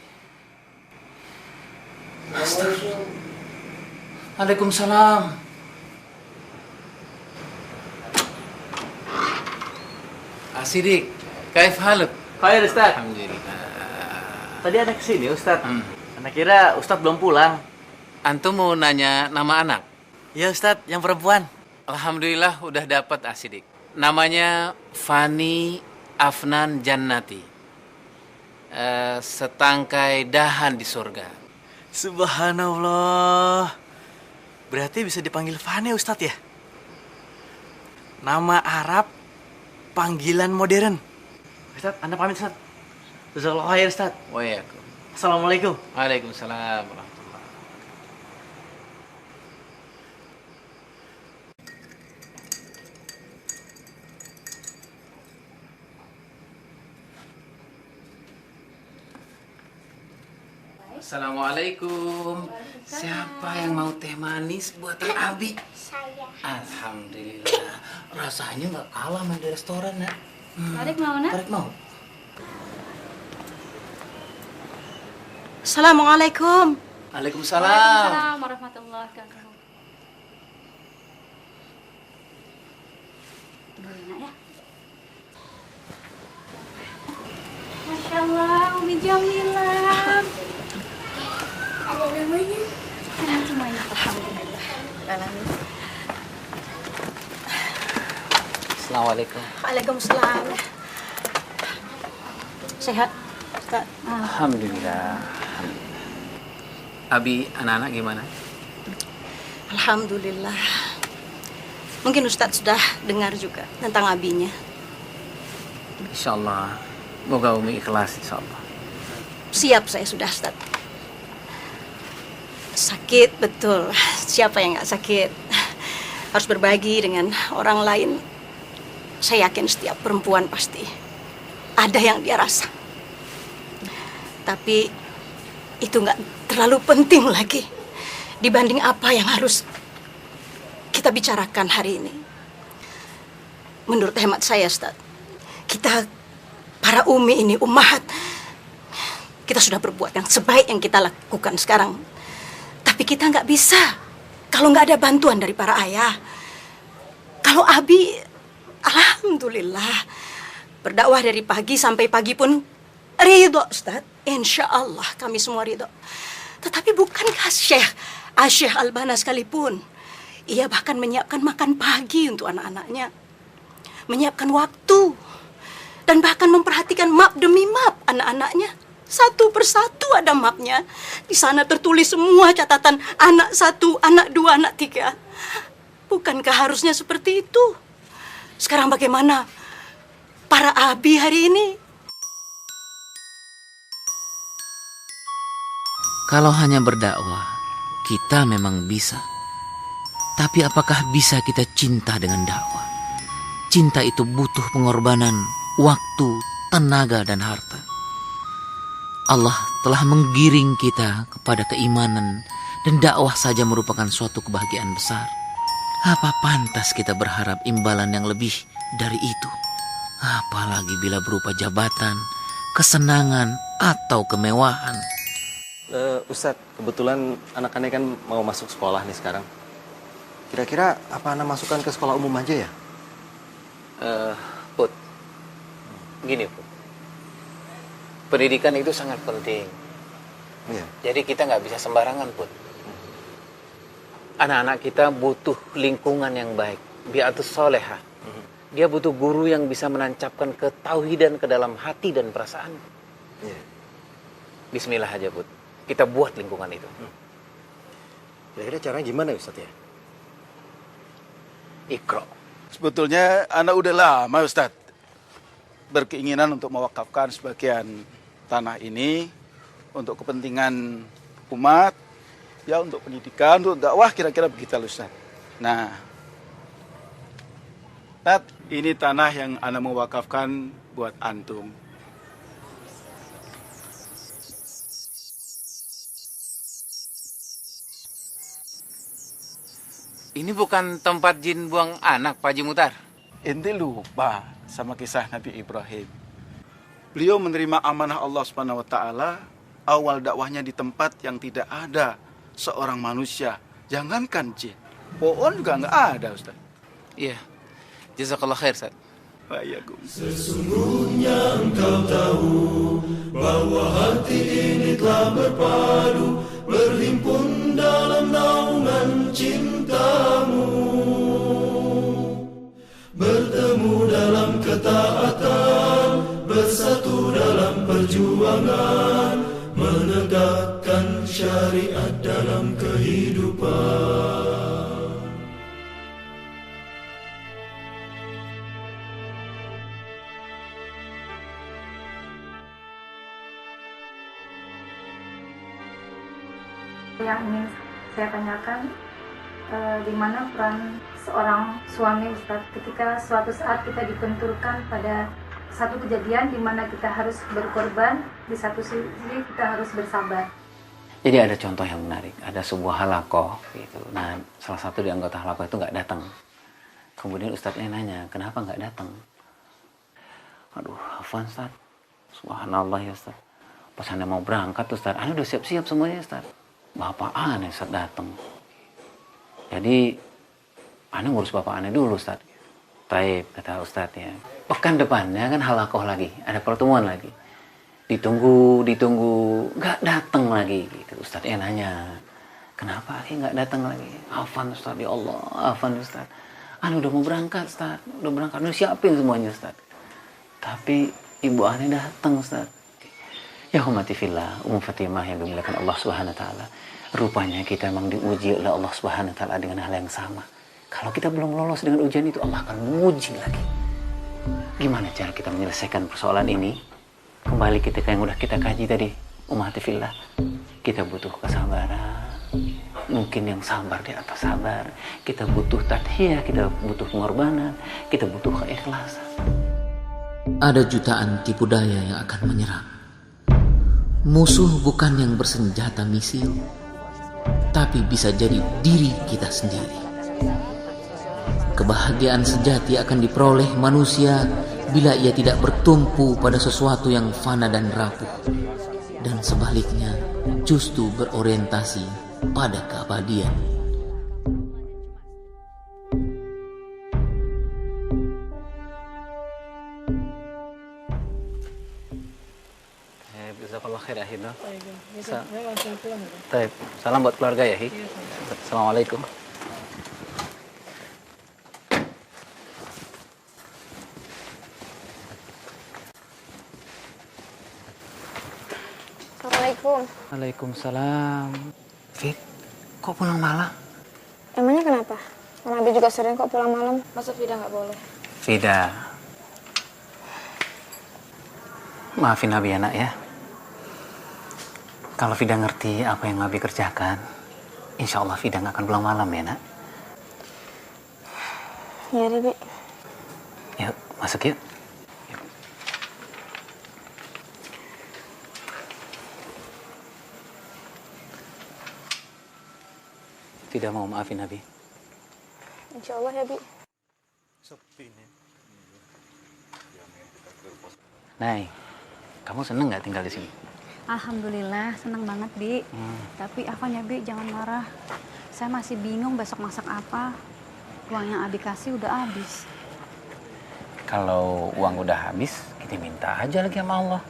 Astagfirullah. Waalaikumsalam. Asidik, kaif haluk? Khair Ustadz. Alhamdulillah. Tadi ada kesini Ustadz. Anak kira Ustadz belum pulang. Antum mau nanya nama anak? Ya Ustadz, yang perempuan. Alhamdulillah udah dapat Asidik. Namanya Fani Afnan Jannati. Setangkai dahan di surga. Subhanallah. Berarti bisa dipanggil Fani Ustadz ya? Nama Arab, panggilan modern. Ustadz, Anda pamit Ustadz. Jazakallahu khair Ustadz. Waalaikumsalam. Assalamualaikum. Waalaikumsalam. Assalamualaikum. Siapa yang mau teh manis buatan Abi? Saya. Alhamdulillah. Rasanya nggak kalah sama di restoran, Nak. Tarik mau, Nak? Tarik mau. Assalamualaikum. Waalaikumsalam. Waalaikumsalam warahmatullahi wabarakatuh. Boleh, Nak, ya? Masya Allah, Umi Jamilah. Ada namanya? Enak semuanya. Alhamdulillah. Alhamdulillah. Assalamualaikum. Waalaikumsalam. Sehat, Ustaz? Alhamdulillah. Abi, anak-anak gimana? Alhamdulillah. Mungkin Ustaz sudah dengar juga tentang abinya. Insyaallah. Moga Umi ikhlas insyaallah. Siap saya sudah, Ustaz. Sakit, betul. Siapa yang nggak sakit? Harus berbagi dengan orang lain. Saya yakin setiap perempuan pasti ada yang dia rasa. Tapi itu nggak terlalu penting lagi dibanding apa yang harus kita bicarakan hari ini. Menurut hemat saya, Ustaz, kita para umi ini, ummahat, kita sudah berbuat yang sebaik yang kita lakukan sekarang. Tapi kita nggak bisa kalau nggak ada bantuan dari para ayah. Kalau Abi, alhamdulillah, berdakwah dari pagi sampai pagi pun ridho, Ustaz. Insya Allah kami semua ridho. Tetapi bukankah Syekh Albana sekalipun, ia bahkan menyiapkan makan pagi untuk anak-anaknya, menyiapkan waktu, dan bahkan memperhatikan map demi map anak-anaknya. Satu persatu ada mapnya. Di sana tertulis semua catatan anak 1, anak 2, anak 3. Bukankah harusnya seperti itu? Sekarang bagaimana para abi hari ini? Kalau hanya berdakwah, kita memang bisa. Tapi apakah bisa kita cinta dengan dakwah? Cinta itu butuh pengorbanan, waktu, tenaga, dan harta. Allah telah menggiring kita kepada keimanan, dan dakwah saja merupakan suatu kebahagiaan besar. Apa pantas kita berharap imbalan yang lebih dari itu? Apalagi bila berupa jabatan, kesenangan, atau kemewahan. Ustadz, kebetulan anak-anak kan mau masuk sekolah nih sekarang. Kira-kira apa anak masukkan ke sekolah umum aja ya? Put, gini Put, pendidikan itu sangat penting. Iya. Jadi kita nggak bisa sembarangan Put. Anak-anak kita butuh lingkungan yang baik, bi'atus solehah. Dia butuh guru yang bisa menancapkan ketauhidan ke dalam hati dan perasaan. Iya. Bismillah aja Put, kita buat lingkungan itu. Kira-kira caranya gimana Ustadz ya? Iqra. Sebetulnya anak udah lama Ustadz berkeinginan untuk mewakafkan sebagian tanah ini untuk kepentingan umat, ya untuk pendidikan, untuk dakwah, kira-kira begitu Ustadz. Nah, Ustadz, ini tanah yang anak mewakafkan buat antum. Ini bukan tempat jin buang anak, Pak Haji Muhtar. Ente lupa sama kisah Nabi Ibrahim. Beliau menerima amanah Allah Subhanahu wa taala, awal dakwahnya di tempat yang tidak ada seorang manusia, jangankan jin. Pohon juga nggak ada, Ustaz. Iya. Jazakallah khair, Ustaz. Sesungguhnya engkau tahu bahwa hati ini telah berpadu, berhimpun dalam naungan cintamu, bertemu dalam ketaatan, bersatu dalam perjuangan, menegakkan syariat dalam kehidupan. Yang ingin saya tanyakan, di mana peran seorang suami, Ustadz, ketika suatu saat kita dibenturkan pada satu kejadian di mana kita harus berkorban, di satu sisi kita harus bersabar. Jadi ada contoh yang menarik, ada sebuah halakoh gitu. Nah, salah satu di anggota halakoh itu nggak datang. Kemudian ustadznya nanya, kenapa nggak datang? Aduh, Afwan Ustadz, subhanallah ya Ustadz. Pas anda mau berangkat Ustadz, anda udah siap-siap semuanya Ustadz. Bapak aneh Ustadz datang. Jadi anda ngurus bapak aneh dulu Ustadz. Taib, kata Ustadznya. Pekan depannya kan halakoh lagi, ada pertemuan lagi. Ditunggu, nggak datang lagi. Gitu. Ustadznya nanya, kenapa nggak datang lagi? Afwan Ustadz, ya Allah, Afwan Ustadz. Anda udah mau berangkat Ustadz, udah berangkat, udah siapin semuanya Ustadz. Tapi ibu aneh datang Ustadz. Ya hormati fillah, Fatimah yang dimuliakan Allah Subhanahu wa taala. Rupanya kita memang diuji oleh Allah Subhanahu wa taala dengan hal yang sama. Kalau kita belum lolos dengan ujian itu, Allah akan menguji lagi. Gimana cara kita menyelesaikan persoalan ini? Kembali ketika yang udah kita kaji tadi, ummati fillah. Kita butuh kesabaran. Mungkin yang sabar di atas sabar. Kita butuh tadhiyah, kita butuh pengorbanan, kita butuh keikhlasan. Ada jutaan tipu daya yang akan menyerang. Musuh bukan yang bersenjata misil, tapi bisa jadi diri kita sendiri. Kebahagiaan sejati akan diperoleh manusia bila ia tidak bertumpu pada sesuatu yang fana dan rapuh, dan sebaliknya justru berorientasi pada keabadian. Jazakallah khair ya Hido. Saya langsung pulang ya. Baik, salam buat keluarga ya Hi. Assalamualaikum. Assalamualaikum. Waalaikumsalam. Fit, kok pulang malam? Emangnya kenapa? Karena Abi juga sering kok pulang malam. Masa Vida nggak boleh? Vida, maafin Abi ya nak ya. Kalau Vida ngerti apa yang Abi kerjakan, insya Allah Vida nggak akan pulang malam ya nak. Iya Bibi. Yuk, masuk yuk. Tidak mau maafin Abi. Insya Allah ya Bi. Sepi nih. Nay, kamu seneng nggak tinggal di sini? Alhamdulillah, senang banget, Bi. Tapi Afan ya, Bi, jangan marah. Saya masih bingung besok masak apa. Uang yang Abi kasih udah habis. Kalau uang udah habis, kita minta aja lagi sama Allah.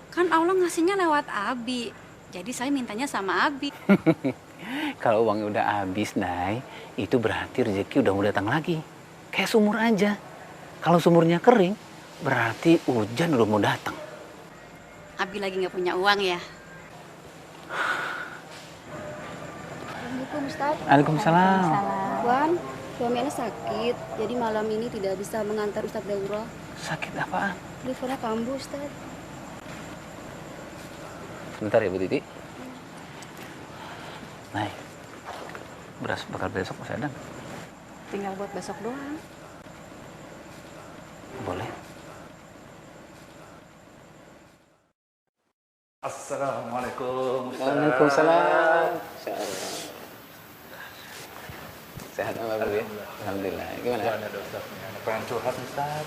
Kan Allah ngasihnya lewat Abi. Jadi saya mintanya sama Abi. Kalau uangnya udah habis, Nay, itu berarti rezeki udah mau datang lagi. Kayak sumur aja. Kalau sumurnya kering, berarti hujan udah mau datang. Abi lagi nggak punya uang ya? Assalamualaikum Ustaz. Waalaikumsalam. Wan, suami Ana sakit, jadi malam ini tidak bisa mengantar Ustaz daurah. Sakit apaan? Livernya kambuh Ustaz. Bentar ya Bu Titi. Nay, beras bakal besok masih ada? Tinggal buat besok doang. Boleh. Assalamualaikum. Waalaikumsalam. Sehat Alhamdulillah ya? Alhamdulillah. Gimana? Ada Ustaz. Pengen curhat Ustaz.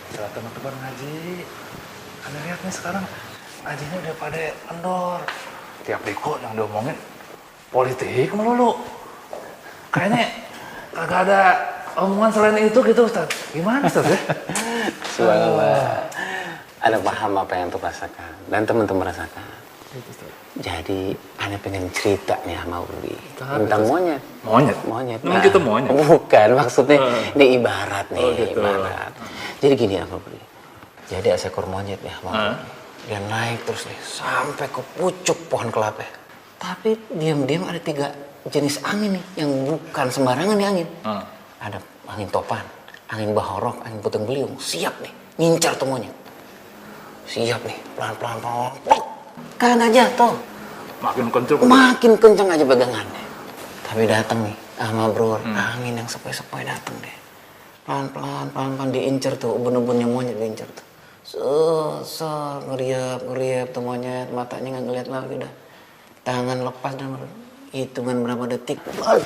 Setelah teman-teman ngaji. Anda lihat nih sekarang ngajinya udah pada kendor. Tiap diko yang diomongin politik melulu. Kayaknya kagak ada omongan selain itu gitu Ustaz. Gimana Ustaz ya? Subhanallah. Ana paham apa yang tuh rasakan dan teman-teman rasakan. Jadi Ana pengen cerita nih sama Uli tentang monyet. Monyet? Monyet. Emang kita monyet? Bukan, maksudnya ini ibarat nih. Oh, gitu. Ibarat. Jadi gini apa Uli? Jadi ada seekor monyet ya, dia naik terus nih sampai ke pucuk pohon kelapa. Tapi diam-diam ada 3 jenis angin nih yang bukan sembarangan nih angin. Ada angin topan, angin bahorok, angin puting beliung. Siap nih, ngincar tuh monyet. Siap nih, pelan-pelan. Kagak jatuh. Makin kenceng. Makin kenceng aja pegangannya. Tapi datang nih, sama bro, angin yang sepoi-sepoi datang deh. Pelan-pelan diincer tuh, ubun-ubunnya monyet diincer tuh. Ngeriap tuh monyet, matanya nggak ngeliat lagi udah. Tangan lepas dan hitungan berapa detik,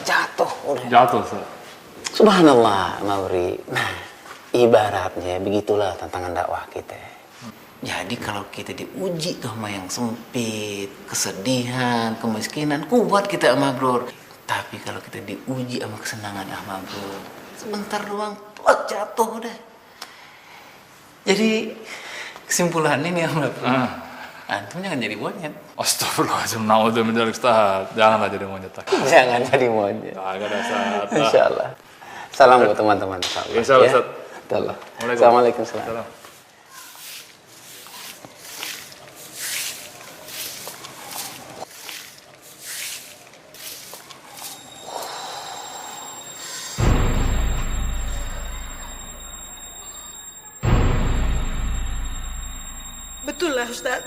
jatuh udah. Jatuh, Ustaz. Subhanallah, Mauri. Nah, ibaratnya begitulah tantangan dakwah kita. Jadi kalau kita diuji tuh sama yang sempit, kesedihan, kemiskinan, kuat kita sama bro. Tapi kalau kita diuji sama kesenangan sama bro, sebentar doang, jatuh udah. Jadi kesimpulannya nih sama bro, antum jangan jadi monyet. Astagfirullahaladzim, naudzubillah Ustaz. Janganlah jadi monyet. Jangan jadi monyet. Kagak ada Ustaz. Insyaallah. Salam buat teman-teman. Insyaallah Ustaz. Assalamualaikum. Salam. Betul lah Ustaz.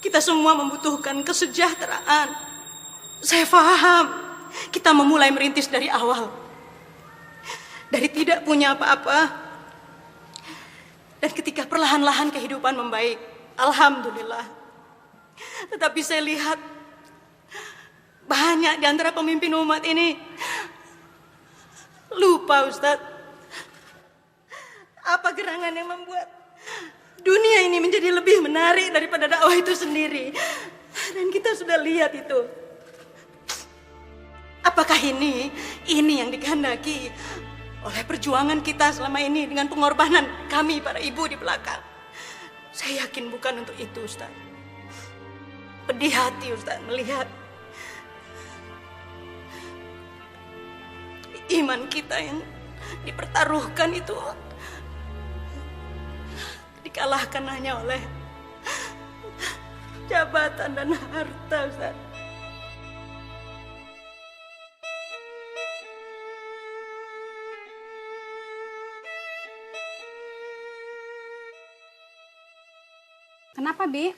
Kita semua membutuhkan kesejahteraan. Saya paham. Kita memulai merintis dari awal. Dari tidak punya apa-apa. Dan ketika perlahan-lahan kehidupan membaik. Alhamdulillah. Tetapi saya lihat banyak di antara pemimpin umat ini lupa Ustaz. Apa gerangan yang membuat dunia ini menjadi lebih menarik daripada dakwah itu sendiri. Dan kita sudah lihat itu. Apakah ini yang dikehendaki oleh perjuangan kita selama ini dengan pengorbanan kami para ibu di belakang? Saya yakin bukan untuk itu Ustaz. pedih hati Ustaz melihat iman kita yang dipertaruhkan itu dikalahkan hanya oleh jabatan dan harta, Ustaz. Kenapa, Bi?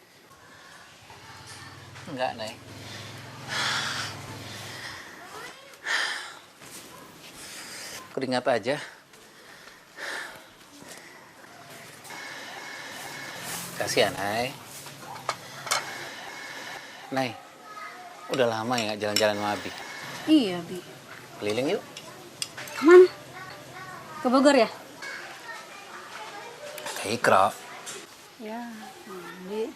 Enggak, Nay. Keringat aja. Kasihan, Nay. Nay, udah lama ya nggak jalan-jalan sama Abi? Iya, Bi. Keliling yuk. Kemana? Ke Bogor ya? Ke Ikra. Ya, Bi.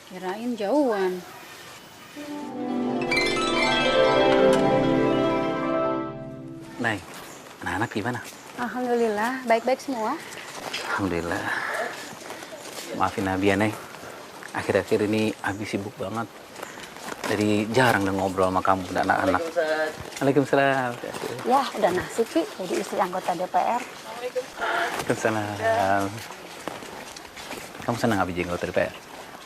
Kirain jauhan. Nay, anak-anak gimana? Alhamdulillah, baik-baik semua. Alhamdulillah. Maafin Abi ya, Nay. Akhir-akhir ini Abi sibuk banget. Jadi jarang udah ngobrol sama kamu dan anak-anak. Waalaikumsalam. Ya, udah nasib, Bi. Jadi istri anggota DPR. Waalaikumsalam. Kamu senang Abi jadi anggota DPR?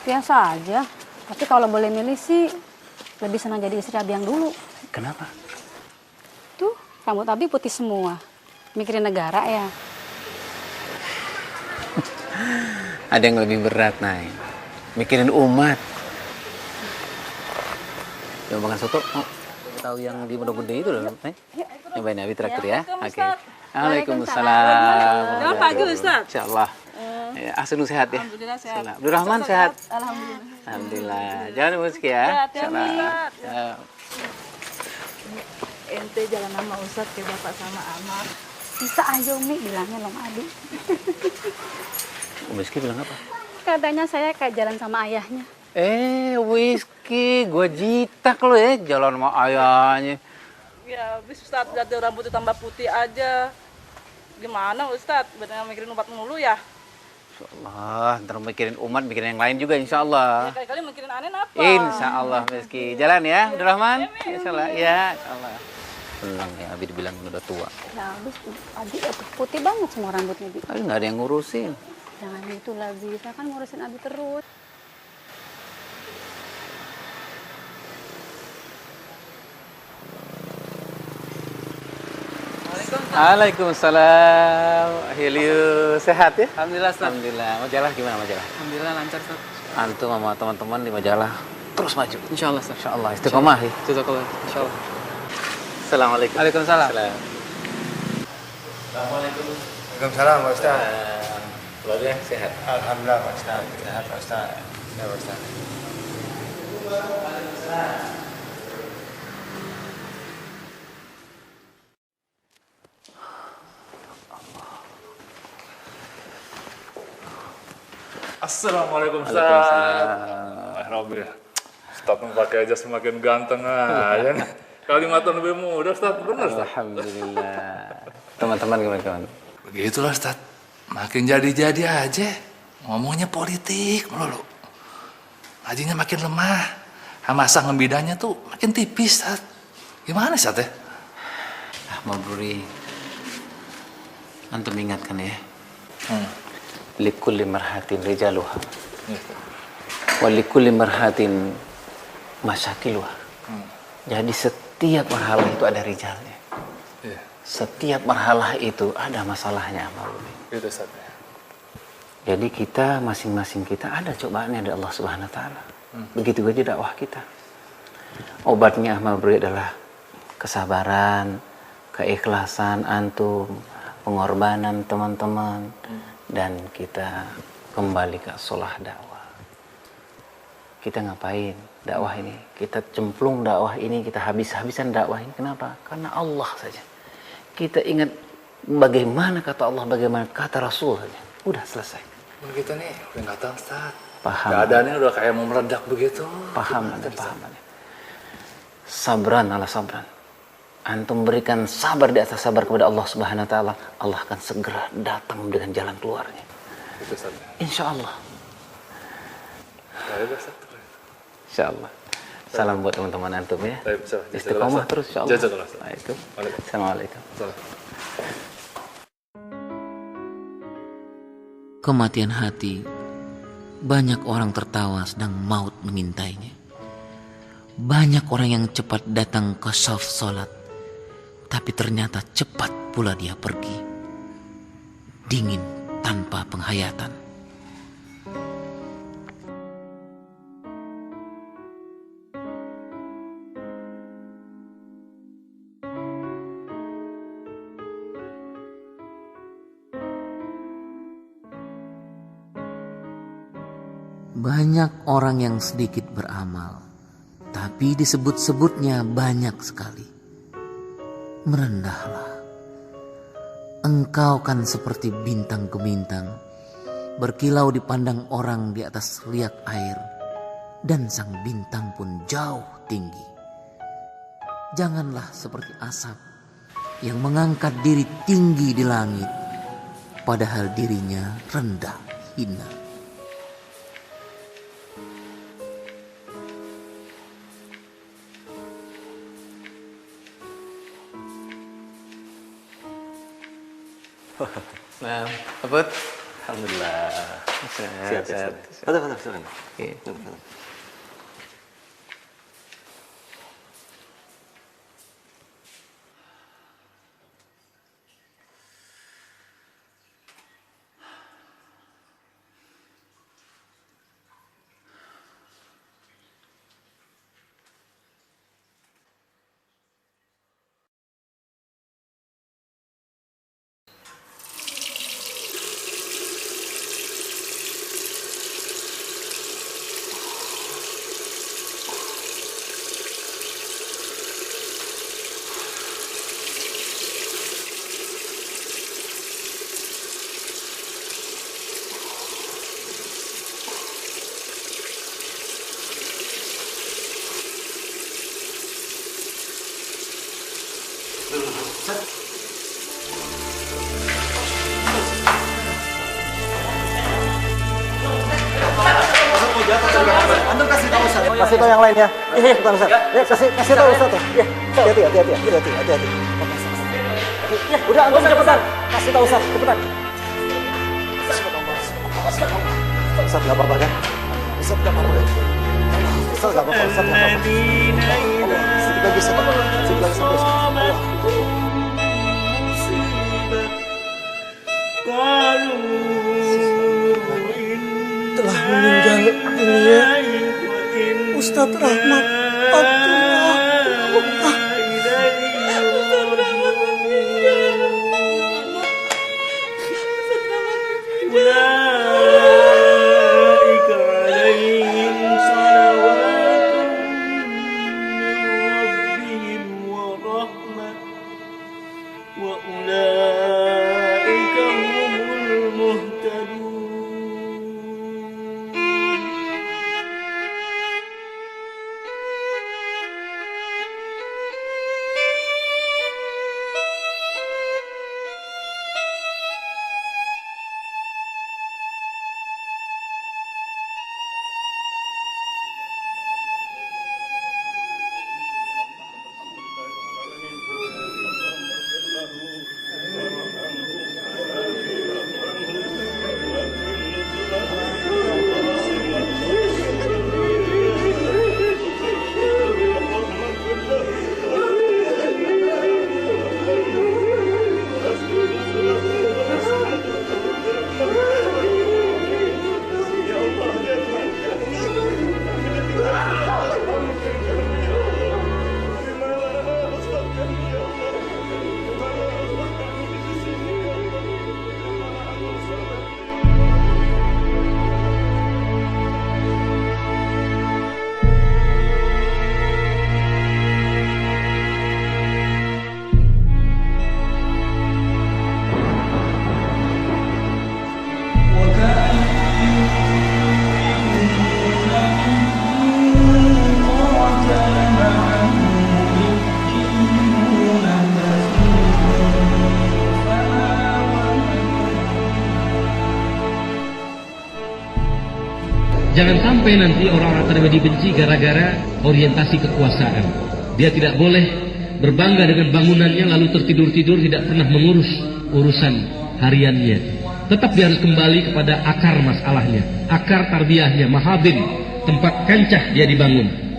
Biasa aja. Tapi kalau boleh milih sih, lebih senang jadi istri Abi yang dulu. Kenapa? Tuh, rambut Abi putih semua. Mikirin negara ya. Ada yang lebih berat, Nay. Mikirin umat. Coba makan soto. Oh, tahu yang di Pondok Gede itu loh, Nay. Nyobain Abi traktir ya. Oke. Waalaikumsalam. Selamat pagi, Ustaz. Insyaallah. Ya, Asun sehat ya. Alhamdulillah sehat. Abdurrahman sehat. Alhamdulillah. Alhamdulillah. Jangan musik ya. Insyaallah. Ya. Ente jalan sama Ustaz ke bapak sama anak. Bisa aja Umi bilangnya sama Abi. Rizky bilang apa? Katanya saya kayak jalan sama ayahnya. Rizky, gue jitak lo ya jalan sama ayahnya. Ya, habis Ustaz jadi rambutnya tambah putih aja. Gimana Ustaz? Bener mikirin umat mulu ya? Insyaallah, ntar mikirin umat, mikirin yang lain juga insyaallah. Ya kali-kali mikirin aneh apa? Insyaallah Rizky. Jalan ya, Abdurrahman? Insyaallah. Ya, insyaallah. Tenang ya, Abi dibilang udah tua. Ya habis Abi putih banget semua rambutnya, Bi. Tapi nggak ada yang ngurusin. Jangan gitu lah, Bi. Saya kan ngurusin Abi terus. Waalaikumsalam. Heliu sehat ya? Alhamdulillah, Ustaz. Alhamdulillah. Majalah gimana majalah? Alhamdulillah lancar, Ustaz. Antum sama teman-teman di majalah terus maju. Insyaallah, Ustaz. Insyaallah. Istiqomah ya. Jazakallah. Insyaallah. Assalamualaikum. Waalaikumsalam. Assalamualaikum. Waalaikumsalam, Pak Ustaz. Keluarga sehat? Alhamdulillah, Pak Ustaz. Sehat, Pak Ustaz. Ya, Pak Ustaz. Assalamualaikum, Ustaz. Alhamdulillah. Ustaz pakai aja semakin ganteng aja. Kalimatnya lebih mudah, Ustaz. Benar, Ustaz. Alhamdulillah. Teman-teman gimana, kawan? Begitulah, Ustaz. Makin jadi-jadi aja. Ngomongnya politik melulu. Ngajinya makin lemah. Masa ngebidanya tuh makin tipis, Ustaz. Gimana, Ustaz ya? Mabruri. Antum ingatkan ya. Likulli marhatin rijaluha. Wa likulli marhatin masyakiluha. Jadi setiap marhalah itu ada rijalnya. Setiap marhalah itu ada masalahnya, Mabruri. Itu, Ustaz. Jadi kita masing-masing kita ada cobaannya dari Allah Subhanahu wa taala. Begitu aja dakwah kita. Obatnya Mabruri adalah kesabaran, keikhlasan antum, pengorbanan teman-teman, dan kita kembali ke sholah dakwah. Kita ngapain dakwah ini? Kita cemplung dakwah ini, kita habis-habisan dakwah ini. Kenapa? Karena Allah saja. Kita ingat bagaimana kata Allah, bagaimana kata Rasul saja. Udah selesai. Kita nih udah nggak tahu, Ustaz. Paham. Keadaannya udah kayak mau meledak begitu. Paham, ada paham. Sabran ala sabran. Antum berikan sabar di atas sabar kepada Allah Subhanahu wa taala, Allah akan segera datang dengan jalan keluarnya. Itu, Ustaz. Insya Allah. Insyaallah. Salam buat teman-teman antum ya. Baik, Istiqomah terus insyaallah. Jazakallah. Assalamualaikum. Kematian hati, banyak orang tertawa sedang maut mengintainya. Banyak orang yang cepat datang ke shaf salat, tapi ternyata cepat pula dia pergi. Dingin tanpa penghayatan. Banyak orang yang sedikit beramal, tapi disebut-sebutnya banyak sekali. Merendahlah. Engkau kan seperti bintang gemintang, berkilau dipandang orang di atas riak air, dan sang bintang pun jauh tinggi. Janganlah seperti asap yang mengangkat diri tinggi di langit, padahal dirinya rendah hina. Nah, apa? Alhamdulillah. Sehat. Silakan. Antum kasih tahu Ustaz. Kasih tahu yang lain ya. Bukan Ustaz. Ya, kasih tahu Ustaz. Ya. Hati-hati. Ya, udah antum cepetan. Kasih tahu Ustaz, cepetan. Ustaz enggak apa-apa kan? Ustaz enggak apa-apa. Ustaz enggak apa-apa. Ustaz enggak apa-apa. Sedikit lagi Ustaz. Telah meninggal dunia Ustadz Rahmat Abdullah. Jangan sampai nanti orang akan dibenci gara-gara orientasi kekuasaan. Dia tidak boleh berbangga dengan bangunannya lalu tertidur-tidur tidak pernah mengurus urusan hariannya. Tetap dia harus kembali kepada akar masalahnya, akar tarbiyahnya, mahabin, tempat kancah dia dibangun.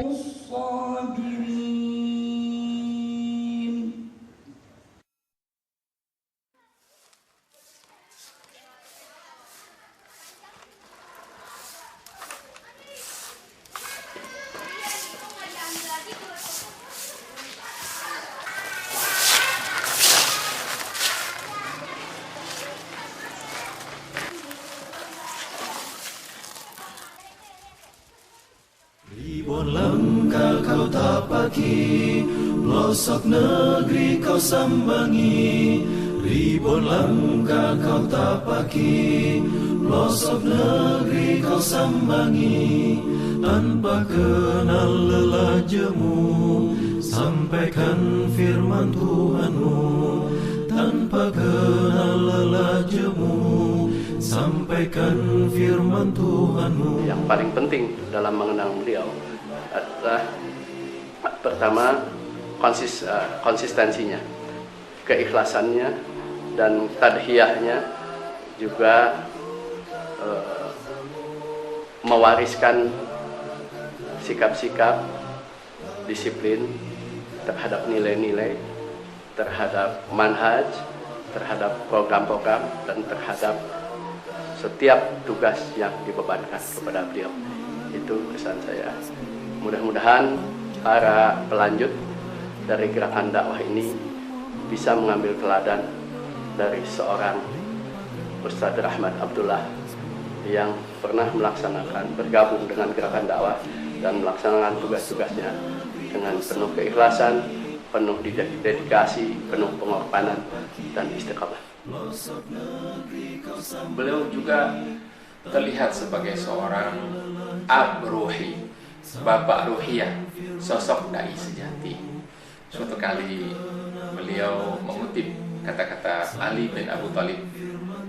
Ribuan langkah kau tapaki, pelosok negeri kau sambangi. Ribuan langkah kau tapaki, pelosok negeri kau sambangi. Tanpa kenal lelah jemu, sampaikan firman Tuhanmu. Tanpa kenal lelah jemu, sampaikan firman Tuhanmu. Yang paling penting dalam mengenal beliau adalah pertama konsistensinya, keikhlasannya, dan tadhiyahnya, juga mewariskan sikap-sikap disiplin terhadap nilai-nilai, terhadap manhaj, terhadap program-program, dan terhadap setiap tugas yang dibebankan kepada beliau. Itu kesan saya. Mudah-mudahan para pelanjut dari gerakan dakwah ini bisa mengambil teladan dari seorang Ustadz Rahmat Abdullah yang pernah bergabung dengan gerakan dakwah dan melaksanakan tugas-tugasnya dengan penuh keikhlasan, penuh dedikasi, penuh pengorbanan dan istiqamah. Beliau juga terlihat sebagai seorang ab ruhi, bapak ruhiyah, sosok dai sejati. Suatu kali beliau mengutip kata-kata Ali bin Abu Thalib,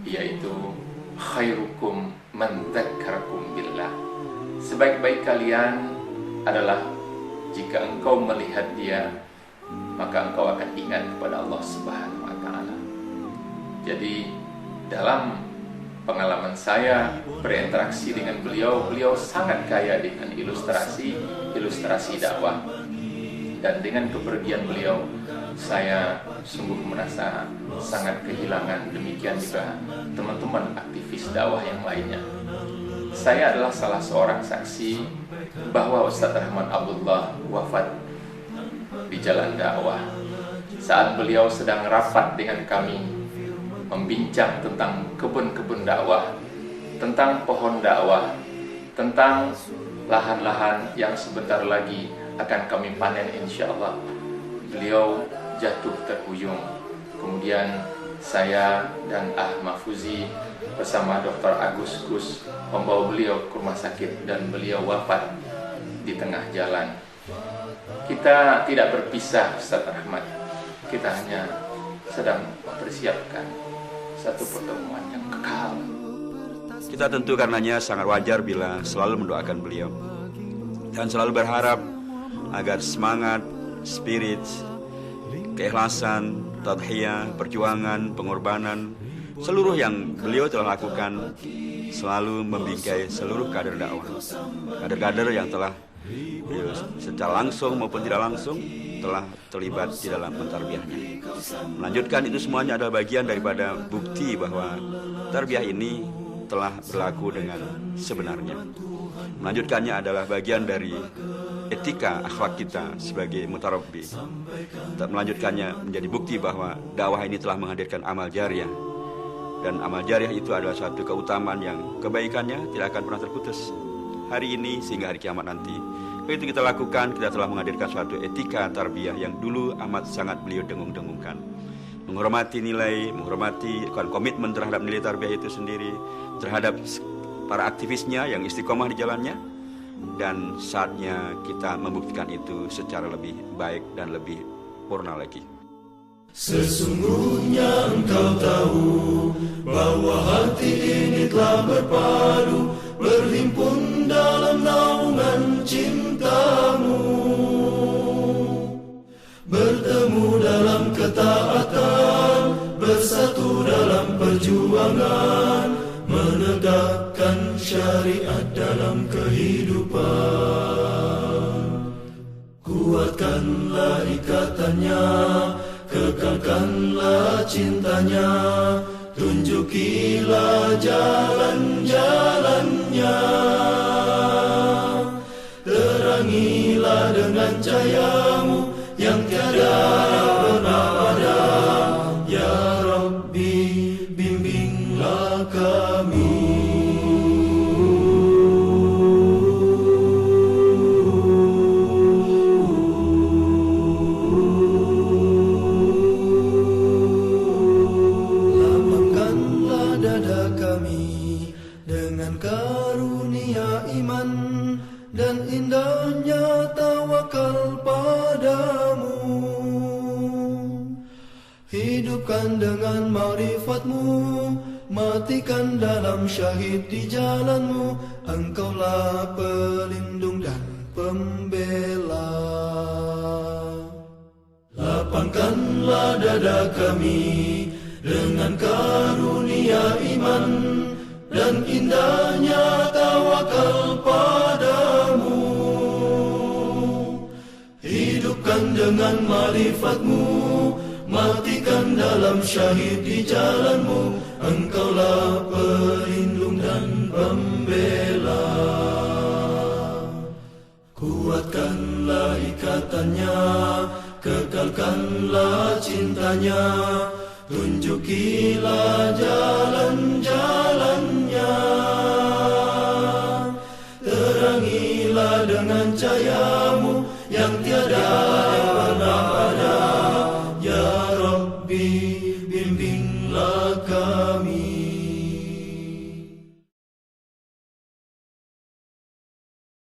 yaitu khairukum man dzakarakum billah. Sebaik-baik kalian adalah jika engkau melihat dia, maka engkau akan ingat kepada Allah Subhanahu wa taala. Jadi dalam pengalaman saya berinteraksi dengan beliau, beliau sangat kaya dengan ilustrasi dakwah. Dan dengan kepergian beliau, saya sungguh merasa sangat kehilangan. Demikian juga teman-teman aktivis dakwah yang lainnya. Saya adalah salah seorang saksi bahwa Ustadz Rahmat Abdullah wafat di jalan dakwah saat beliau sedang rapat dengan kami membincang tentang kebun-kebun dakwah, tentang pohon dakwah, tentang lahan-lahan yang sebentar lagi akan kami panen insya Allah. Beliau jatuh terhuyung. Kemudian saya dan Mahfuzi bersama Dr. Agus Gus membawa beliau ke rumah sakit dan beliau wafat di tengah jalan. Kita tidak berpisah, Ustaz Rahmat. Kita hanya sedang mempersiapkan satu pertemuan yang kekal. Kita tentu karenanya sangat wajar bila selalu mendoakan beliau dan selalu berharap agar semangat, spirit, keikhlasan, tadhiyah, perjuangan, pengorbanan, seluruh yang beliau telah lakukan selalu membingkai seluruh kader dakwah. Kader-kader yang telah secara langsung maupun tidak langsung telah terlibat di dalam mentarbiyahnya. Melanjutkan itu semuanya adalah bagian daripada bukti bahwa tarbiyah ini telah berlaku dengan sebenarnya. Melanjutkannya adalah bagian dari etika akhlak kita sebagai mutarabbi. Melanjutkannya menjadi bukti bahwa dakwah ini telah menghadirkan amal jariah. Dan amal jariah itu adalah satu keutamaan yang kebaikannya tidak akan pernah terputus. Hari ini sehingga hari kiamat nanti. Itu kita lakukan, kita telah menghadirkan suatu etika tarbiyah yang dulu amat sangat beliau dengung-dengungkan. Menghormati nilai, menghormati komitmen terhadap nilai tarbiyah itu sendiri, terhadap para aktivisnya yang istiqomah di jalannya, dan saatnya kita membuktikan itu secara lebih baik dan lebih purna lagi. Sesungguhnya engkau tahu bahwa hati ini telah berpadu, berhimpun syariat dalam kehidupan. Kuatkanlah ikatannya, kekalkanlah cintanya, tunjukilah jalan-jalannya. Terangilah dengan cahayamu yang tiada pernah ada. Ya Rabbi, bimbinglah kami. Lapangkanlah dada kami dengan karunia iman dan indahnya tawakal padamu. Hidupkan dengan ma'rifatmu, matikan dalam syahid di jalanmu. Engkaulah pelindung dan pembela. Lapangkanlah dada kami dengan karunia iman dan indahnya tawakal padamu. Hidupkan dengan ma'rifatmu, matikan dalam syahid di jalanmu. Engkaulah pelindung dan pembela. Kuatkanlah ikatannya, kekalkanlah cintanya, tunjukilah jalan-jalannya. Terangilah dengan cahayamu yang tiada pernah ada. Ya Rabbi, bimbinglah